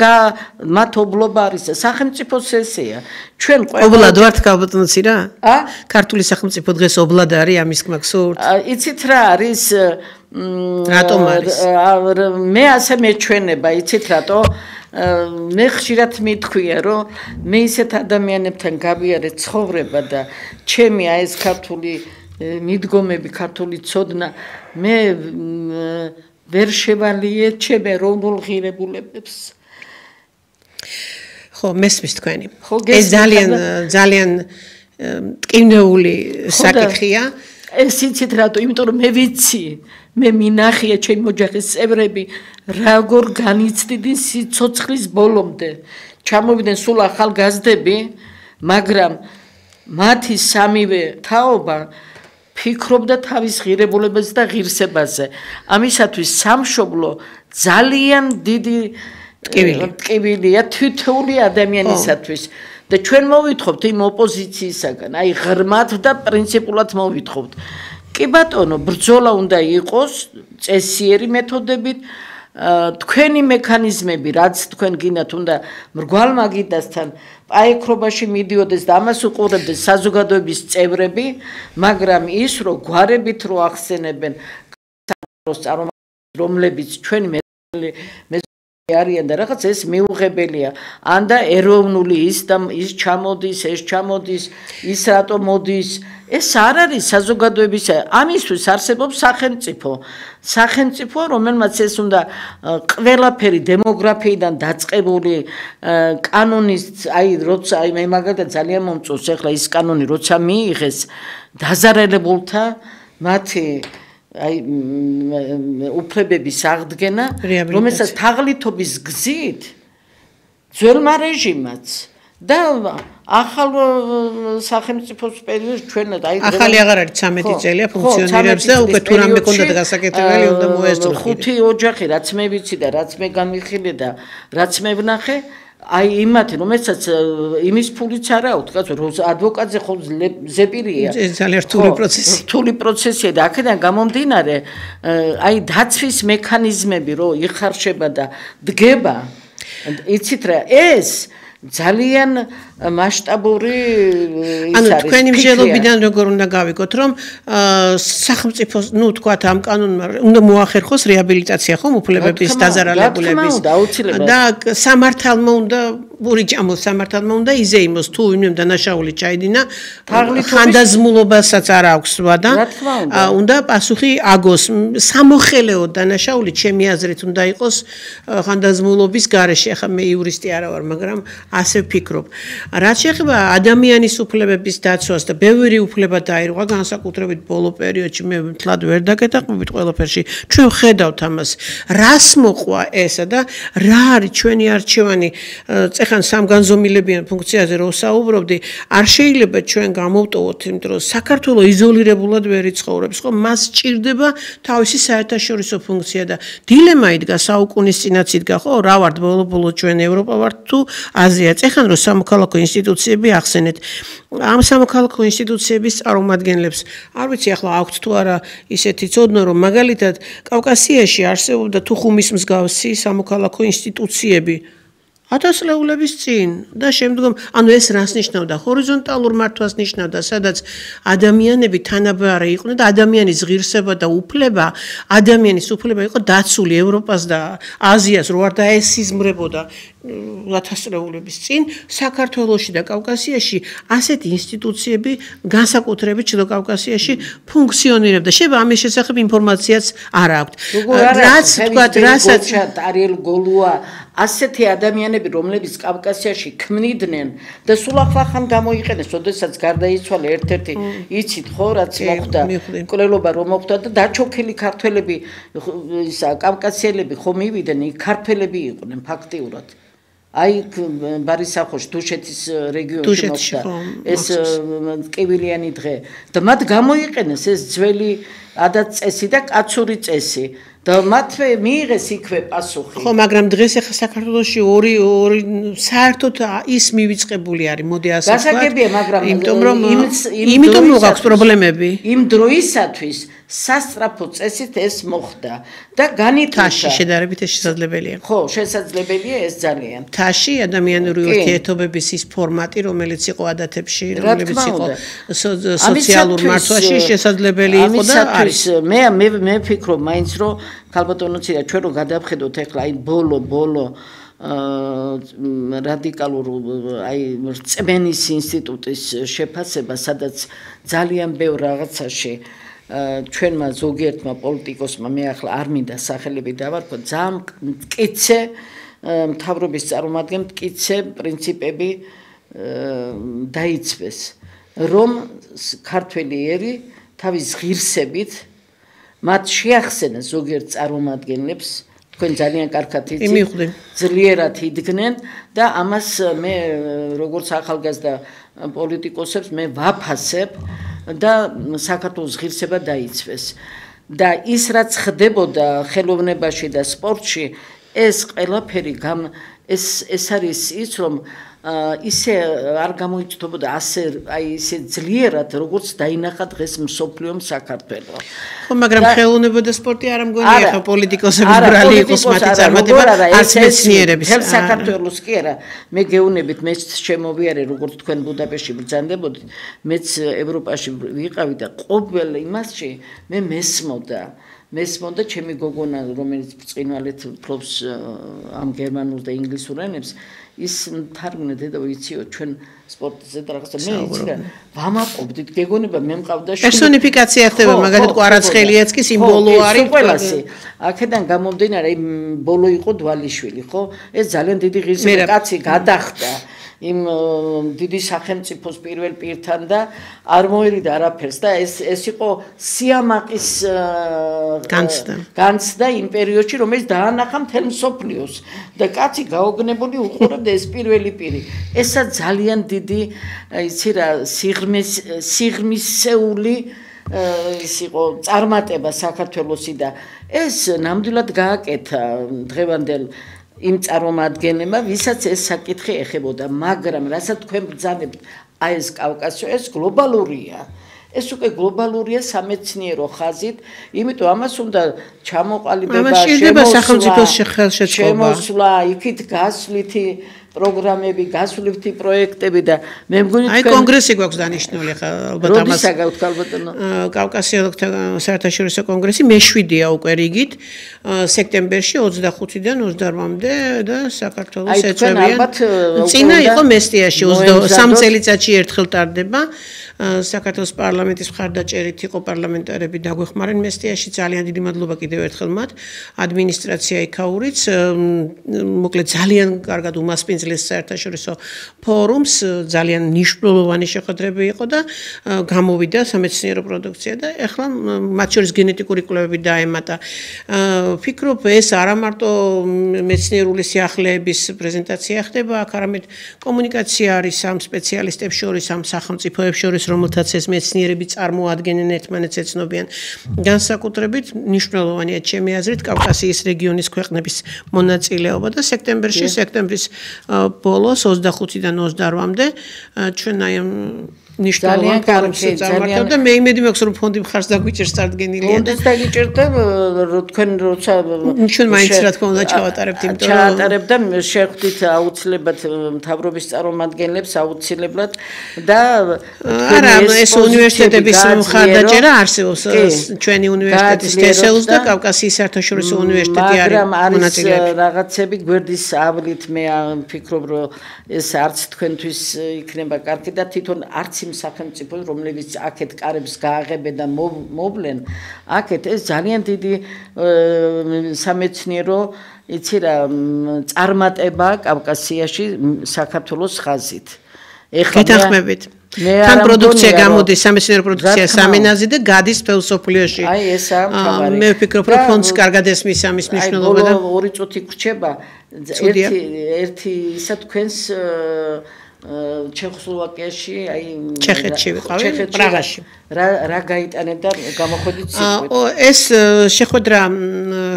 მათ ობლობა არის სახელმწიფოს ესეა ჩვენ ობლად ვართ გაბატონცი რა ქართული სახელმწიფო დღეს ობლად არის ამის გმაგსურთ იცით რა არის რატომ არის მე ასე მეჩვენება იცით რატო მე ხშირად მithქვია რომ მე ისეთ ადამიანებთან გავიარე ცხოვრება და ჩემი აი ეს ქართული მიდგომები ქართული ცოდნა მე ვერ შევალიე ჩემ ეროვნულ ღირებულებებს ხო მესმის თქვენი ეს ძალიან ტკივნეული საკითხია ეს იცით რატო იმიტომ რომ მე ვიცი მე მინახია ჩემი ოჯახის წევრები როგორ განიცდიდნენ სიცოცხლის ბოლომდე ჩამოვიდნენ სულ ახალგაზრდები მაგრამ მათი სამივე თაობა ფიქრობდა თავის ღირებულებაზე და ღირსებაზე. ამისათვის სამშობლო ძალიან დიდი ტკივილია თითოეული ადამიანისათვის. და ჩვენ მოვითხოვთ იმ ოპოზიციისაგან, აი ღრმად და პრინციპულად მოვითხოვთ. კი ბატონო, ბრძოლა უნდა იყოს წესიერი მეთოდებით თქვენი მექანიზმები, რაც თქვენ გინდათ, უნდა მრგვალ მაგიდასთან პაექრობაში მიდიოდეს და ამას უყურებდეს საზოგადოების წევრები, მაგრამ ის რომ გვარებით რო ახსენებენ რომლებიც ჩვენი არიან და რაღაც ეს მიუღებელია. ან და ეროვნული ის ჩამოდის, ეს ჩამოდის, ის რატო მოდის, ეს არ არის საზოგადოების, ამისთვის არსებობს სახელმწიფო, რომელმაც ეს უნდა ყველაფერი დემოგრაფიიდან დაწყებული კანონის, როცა მე მაგალითად ძალიან მომწონს ახლა ის კანონი, როცა მიიღეს დაზარალებულთა მათი უფლებების აღდგენა, რომელსაც თაღლითობის გზით ძველმა რეჟიმაც და ახალ სახელმწიფოს პერიოდში ჩვენ ახალი აღარ არის 13 წელია ფუნქციონირებს და უკვე თუ რამე კონდათ გასაკეთებელი უნდა მოესწრო. ხუთი ოჯახი რაც მე ვიცი და რაც მე გამიხილე და რაც მე ვნახე იმათი რომელსაც იმის ფულიც არ აქვს, თქვა ადვოკატზე ხო ზეპირია. ძალიან რთული პროცესი. რთული პროცესია და აქედან გამომდინარე დაცვის მექანიზმები რო იხარშება და დგება, იცით რა, ეს ძალიან მასშტაბური ანუ თქვენი მსჯელობიდან როგორ უნდა გავიგოთ, რომ სახელმწიფოს, თქვათ ამ კანონმა უნდა მოახერხოს რეაბილიტაცია ხომ უფლებების დაზარალებულების და სამართალმა უნდა ურიჯამოს სამართალმა უნდა იზეიმოს თუ იმ დანაშაული ჩაიდინა ხანდაზმულობასაც არ აქვს ვადა უნდა პასუხი აგოს სამოხელეო დანაშაული ჩემი აზრით უნდა იყოს ხანდაზმულობის გარეშე ახლა მე იურისტი არა ვარ მაგრამ ასე ვფიქრობ რაც შეეხება ადამიანის უფლებების დაცვას და ბევრი უფლება დაირღვა განსაკუთრებით ბოლო პერიოდში მე მთლად ვერ დაგეთანხმებით ყველაფერში ჩვენ ხედავთ ამას რას მოყვა ესა და რა არის ჩვენი არჩევანი ეხან სამგანზომილებიან ფუნქციაზე რო საუბრობდი არ შეიძლება ჩვენ გამოვტოვოთ იმიტომ რომ საქართველოს იზოლირებულად ვერ იცხოვრებს ხო მას სჭირდება თავისი საერთაშორისო ფუნქცია და დილემა იდგა საუკუნის წინაც იდგა ხო რა ვართ ბოლო ჩვენ ევროპა ვართ თუ აზიაც ეხან რომ სამოქალაქო ინსტიტუციები ახსენეთ ამ სამოქალაქო ინსტიტუციების წარმომადგენლებს არ ვიცი ახლა აქვთ თუ არა ისეთი ცოდნა რომ მაგალითად კავკასიაში არსებობდა თუხუმის მსგავსი სამოქალაქო ინსტიტუციები ათასლეულების წინ და შემდგომ ანუ ეს რას ნიშნავდა ჰორიზონტალურ მართვას ნიშნავდა სადაც ადამიანები თანაბარი იყვნენ და ადამიანის ღირსება და უფლება ადამიანის უფლება იყო დაცული ევროპას და აზიას რო არ დაესიზმრებოდა ათასლეულების წინ საქართველოში და კავკასიაში ასეთი ინსტიტუციები განსაკუთრებით ჩრდილო კავკასიაში ფუნქციონირებდა შეიძლება ამის შესახებ ინფორმაციაც არ აქვს რაც თქვა რასაც არიელ გოლუა ასეთი ადამიანები რომლებიც კავკასიაში ქმნიდნენ და სულ ახლახან გამოიყენეს, ოდესაც გარდაიცვალა ერთ-ერთი იცით ხო რაც მოხდა, მკვლელობა რომ მოხდა და დაჩოქილი ქართველები ისა კავკასიელები ხო მივიდნენ, იქ ქართველები იყვნენ ფაქტიურად. აი ბარისახოში დუშეთის რეგიონში მოხდა ეს ტკივილიანი დღე და მათ გამოიყენეს ეს ძველი ადათ-წესი და კაცური წესი. და მათვე მიიღეს იქვე პასუხი. ხო, მაგრამ დღეს ახლა საქართველოში ორი საერთოდ ის მივიწყებული არის, მოდი ასე ვთქვათ. გასაგებია, მაგრამ იმიტომ რომ აქვს პრობლემები. იმ დროისათვის სასწრაფო წესით ეს მოხდა და განვითარდა. შედარებით ეს შესაძლებელია. ხო, შესაძლებელია ეს ძალიან. თაში ადამიანური ურთიერთობების ის ფორმატი, რომელიც იყო ადათებში, რომელიც იყო სოციალურ მართვაში შესაძლებელი იყო და არის. მე ვფიქრობ მაინც რომ ქალბატონოცია ჩვენ რო გადავხედოთ ახლა აი ბოლო რადიკალურ აი რწმენის ინსტიტუტის შეფასება სადაც ძალიან ბევრ რაღაცაში ჩვენმა ზოგიერთმა პოლიტიკოსმა მე ახლა არ მინდა სახელები დავარქვა ძალიან მტკიცე მთავრობის წარმომადგენლ მტკიცე პრინციპები დაიცვეს რომ ქართველი ერი თავის ღირსებით მათ შეახსენეს ზოგიერთ წარმომადგენლებს თქვენ ძალიან კარგად იცით ძლიერად იდგნენ და ამას მე როგორც ახალგაზრდა პოლიტიკოსებს მე ვაფასებ და საქართველოს ღირსება დაიცვეს და ის რაც ხდებოდა ხელოვნებაში და სპორტში ეს ყველაფერი ეს არის ის რომ ისე არ გამოიწვევდა ასე აი ისე ძლიერად როგორც დაინახა დღეს მსოფლიომ საქართველო. ხო, მაგრამ ხელოვნება და სპორტი არ მგონია ხო პოლიტიკოსების ბრალი იყოს მათი წარმატება არც მეცნიერების. მთელ საქართველოს კი არა, მე გეუბნებით მეც შემოვიარე როგორც თქვენ ბუდაპეშტში ბრძანდებოდით, მეც ევროპაში ვიყავი და ყოველ იმასში მე მესმოდა ჩემი გოგონა რომელიც ბრწყინვალედ ფლობს ამ გერმანულ და ინგლისურ ენებს ის თარგმნა დედა ვიციო ჩვენ სპორტზე და რაღაცა მე იცი რა ვამაყობდით გეგონება მე მყავდა პერსონიფიკაცია ხდება მაგალითად კვარაცხელიაც კი სიმბოლო არის ყველასი აქედან გამომდინარე ბოლო იყო დვალიშვილი ხო ეს ძალიან დიდი ღირსება კაცი გადახდა იმ დიდი სახელმწიფოს პირველ პირთან და არ მოერიდა არაფერს და ეს იყო სიამაყის განცდა იმ პერიოდში რომელიც დაანახა მთელ მსოფლიოს და კაცი გაოგნებული უყურებდა ეს პირველი პირი ესა ძალიან დიდი იცი რა სიღრმისეული ის იყო წარმატება საქართველოსი და ეს ნამდვილად გააკეთა დღევანდელ იმ წარმომადგენლებმა, ვისაც ეს საკითხი ეხებოდა, მაგრამ რასაც თქვენ ბრძანებთ, აი ეს კავკასიო, ეს გლობალურია. ეს უკვე გლობალურია სამეცნიერო ხაზით, იმიტომ ამას უნდა ჩამოყალიბება, შემოსვლა, იქით გასვლითი პროგრამები, გასვლითი პროექტები და მე მგონი აი კონგრესი გვაქვს დანიშნული ხა ალბათ ამას. როდის აგავთ ალბათო? კავკასიელთა საერთაშორისო კონგრესი მე-7-ია უკვე რიგით, სექტემბერში 25-დან 28-მდე და საქართველოს ეწევიან. წინა იყო მესტიაში 23 წელიწადში ერთხელ ტარდება. საქართველოს პარლამენტის მხარდაჭერით იყო პარლამენტარები დაგვეხმარენ მესტიაში ძალიან დიდი მადლობა კიდევ ერთხელ მათ ადმინისტრაცია იქაურიც მოკლედ ძალიან კარგად უმასპინძლის საერთაშორისო ფორუმს ძალიან მნიშვნელოვანი შეხვედრები იყო და გამოვიდა სამეცნიერო პროდუქცია და ეხლა მათ შორის გენეტიკური კვლევები დაემატა ვფიქრობ ეს არა მარტო მეცნიერული სიახლეების პრეზენტაცია ხდება აქ არამედ კომუნიკაცია არის ამ სპეციალისტებს შორის ამ სახელმწიფოებს შორის რომელთაც ეს მეცნიერები წარმოადგენენ ერთმანეთს ეცნობიან განსაკუთრებით მნიშვნელოვანია ჩემი აზრით კავკასიის რეგიონის ქვეყნების მონაწილეობა და სექტემბრის ბოლოს 25-დან 28-მდე ჩვენ აი ნიშნავენ კარგში წარმართებ და მე იმედი მაქვს რომ ფონდი მხარს დაგვიჭერს წარდგენილია ფონდს დაგიჭერდა თქვენ როცა ჩვენ მაინც რა თქმა უნდა ჩავატარებთ იმიტომ რომ ჩავატარებთ და შეხვდით აუცილებლად მთავრობის წარმომადგენლებს აუცილებლად და არა ეს უნივერსიტეტების მხარდაჭერა არსებობს ჩვენი უნივერსიტეტის TSU-ს და კავკასიის საერთაშორისო უნივერსიტეტი არის მონაწილე რაღაცები გვერდის ავლით მე ვფიქრობ რომ ეს არც თქვენთვის იქნება კარგი და თვითონ არც იმ სახელმწიფო რომლებიც აქეთ კარებს გააღებენ და მოვლენ აქეთ ეს ძალიან დიდი სამეცნიერო იცი რა წარმატება კავკასიაში საქართველოს ხაზით ეხლა გეთანხმებით თან პროდუქცია გამოდის სამეცნიერო პროდუქცია სამენაზე და გადის ფილოსოფიაში აი ესაა თავარი მე ვფიქრობ რომ ფონდს კარგად ესმის ამის მნიშვნელობა და 2 წუთი გრჩება ერთი ისა თქვენს ჩეხოსლოვაკიაში აი ჩეხეთში ვიყავი პრაღაში რა გაიტანებდა გამოходит სიტყვით ეს შეხვედრა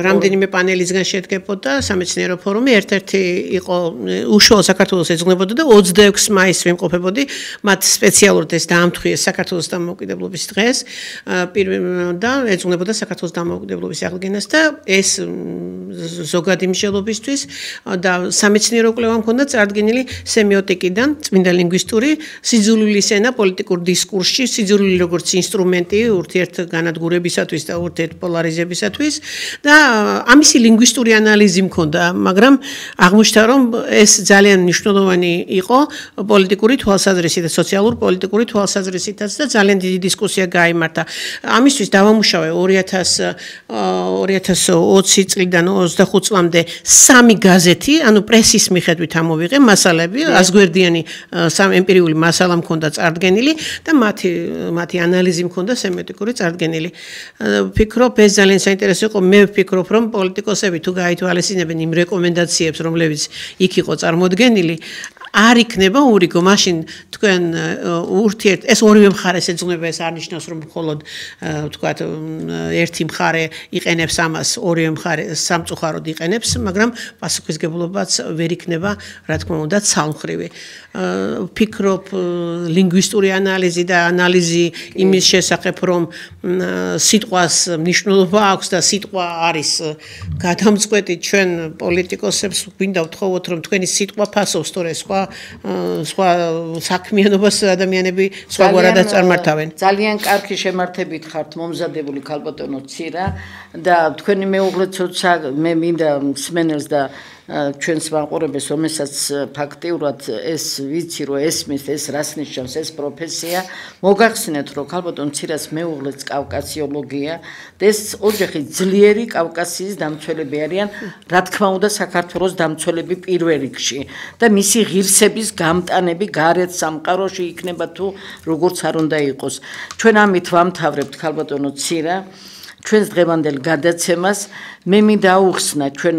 რამდენიმე პანელისგან შედგებოდა სამეცნიერო ფორუმი ერთ-ერთი იყო უშუალო საქართველოს ეძღვნებოდა და 26 მაისს ვიმყოფებოდი მათ სპეციალურად ეს დაამთხვიეს საქართველოს დამოუკიდებლობის დღეს და ეძღვნებოდა საქართველოს დამოუკიდებლობის აღდგენას და ეს ზოგადი მსჯელობისთვის და სამეცნიერო კვლევა მქონდა წარდგენილი სემიოტიკიდან წმინდა ლინგვისტური სიძულვილის ენა პოლიტიკურ დისკურსში სიძულვილი როგორც ინსტრუმენტი ურთიერთგანადგურებისათვის და ურთიერთპოლარიზებისათვის და ამისი ლინგვისტური ანალიზი მქონდა, მაგრამ აღმოჩნდა რომ ეს ძალიან მნიშვნელოვანი იყო პოლიტიკური თვალსაზრისით და სოციალურ-პოლიტიკური თვალსაზრისითაც და ძალიან დიდი დისკუსია გაიმართა. ამისთვის დავამუშავე 2020 წლიდან 25 წლამდე 3 გაზეთი, ანუ პრესის მიხედვით ამოვიღე მასალები, აზგვერდიანი სამემპირიული მასალა მქონდა წარდგენილი და მათი ანალიზი მქონდა სემიოტიკური წარდგენილი. ვფიქრობ ეს ძალიან საინტერესო იყო. მე ვფიქრობ რომ პოლიტიკოსები თუ გაითვალისწინებენ იმ რეკომენდაციებს, რომლებიც იქ იყო წარმოდგენილი, არ იქნება ურიგო, მაშინ თქვენ ეს ორივე მხარეს ეძღვნება, ეს არ ნიშნავს, რომ მხოლოდ ვთქვათ, ერთი მხარე იყენებს ამას, ორივე მხარე სამწუხაროდ იყენებს, მაგრამ პასუხისგებლობაც ვერ იქნება, რა თქმა უნდა, ცალმხრივი. ვფიქრობ, ლინგვისტური ანალიზი და ანალიზი იმის შესახებ, რომ სიტყვას მნიშვნელობა აქვს და სიტყვა არის გადამწყვეტი ჩვენ პოლიტიკოსებს გვინდა ვთხოვოთ, რომ თქვენი სიტყვა ფასობს, თორე სხვა საქმიანობას ადამიანები სხვაგვარადაც წარმართავენ. ძალიან კარგი შემართებით ხართ მომზადებული ქალბატონო ცირა და თქვენი მეუღლეცოცა მე მინდა მსმენელს და ჩვენს მაყურებელს, რომელსაც ფაქტიურად ეს ვიცი, რომ ესმის, ეს რას ნიშნავს ეს პროფესია, მოგახსენეთ, რომ ქალბატონ ცირას მეუღლეც კავკასიოლოგია და ეს ოჯახი ძლიერი კავკასიის დამცველები არიან, რა თქმა უნდა, საქართველოს დამცველები პირველ რიგში და მისი ღირსების გამტანები გარეთ სამყაროში იქნება თუ როგორც არ უნდა იყოს. ჩვენ ამით ვამთავრებთ ქალბატონო ცირა ჩვენს დღევანდელ გადაცემას. მე მინდა აუხსნა ჩვენ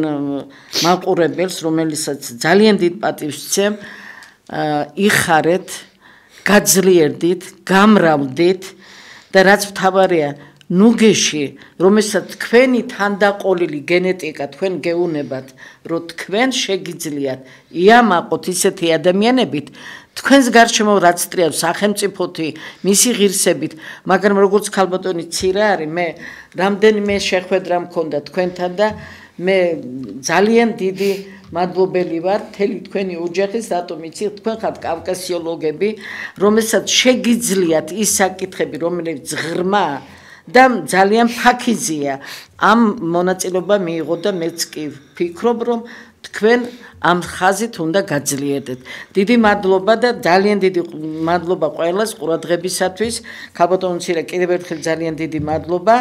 მაყურებელს, რომელსაც ძალიან დიდ პატივს ვცემ, იხარეთ, გაძლიერდით, გამრავლდით და რაც მთავარია, ნუგეში, რომელსაც თქვენი თანდაყოლილი გენეტიკა თქვენ გეუნებათ, რომ თქვენ შეგიძლიათ იამაყოთ ისეთი ადამიანებით, თქვენს გარშემო რაც ტრიალს სახელმწიფოთი, მისი ღირსებით, მაგრამ როგორც ქალბატონი ცირა არის, მე რამდენიმე შეხვედრა მქონდა თქვენთან და მე ძალიან დიდი მადლობელი ვარ მთელი თქვენი ოჯახის, რატომ იცით, თქვენ ხართ კავკასიოლოგები, რომელსაც შეგიძლიათ ის საკითხები, რომელიც ღრმაა და ძალიან ფაქიზია, ამ მონაწილეობა მიიღო და მეც კი ვფიქრობ, რომ თქვენ ამ ხაზით უნდა გაძლიერდეთ. დიდი მადლობა და ძალიან დიდი მადლობა ყველას ყურადღებისათვის. ქალბატონო ცირა, კიდევ ერთხელ ძალიან დიდი მადლობა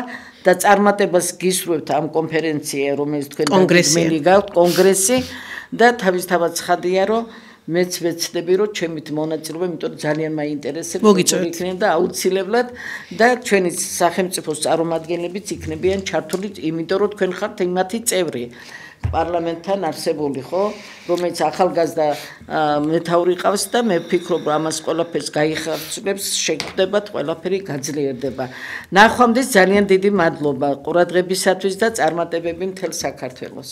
და წარმატებას გისურვებთ ამ კონფერენციაზე, რომელიც თქვენ დაგეგმილი გაქვთ, კონგრესი და თავისთავად ცხადია, რომ მეც ვეცდები, რომ ჩემით მონაწილეობა, იმიტომ რომ ძალიან მაინტერესებს იქნება და აუცილებლად და ჩვენი სახელმწიფოს წარმომადგენლებიც იქნებიან ჩართული, იმიტომ რომ თქვენ ხართ იმათი წევრი. პარლამენტთან არსებული, ხო, რომელიც ახალგაზრდა მეთაური ყავს და მე ვფიქრობ, რომ ამას ყველაფერს გაიხარჯებს, შეგხვდებათ, ყველაფერი გაძლიერდება. ნახვამდის ძალიან დიდი მადლობა ყურადღებისათვის და წარმატებები მთელ საქართველოს.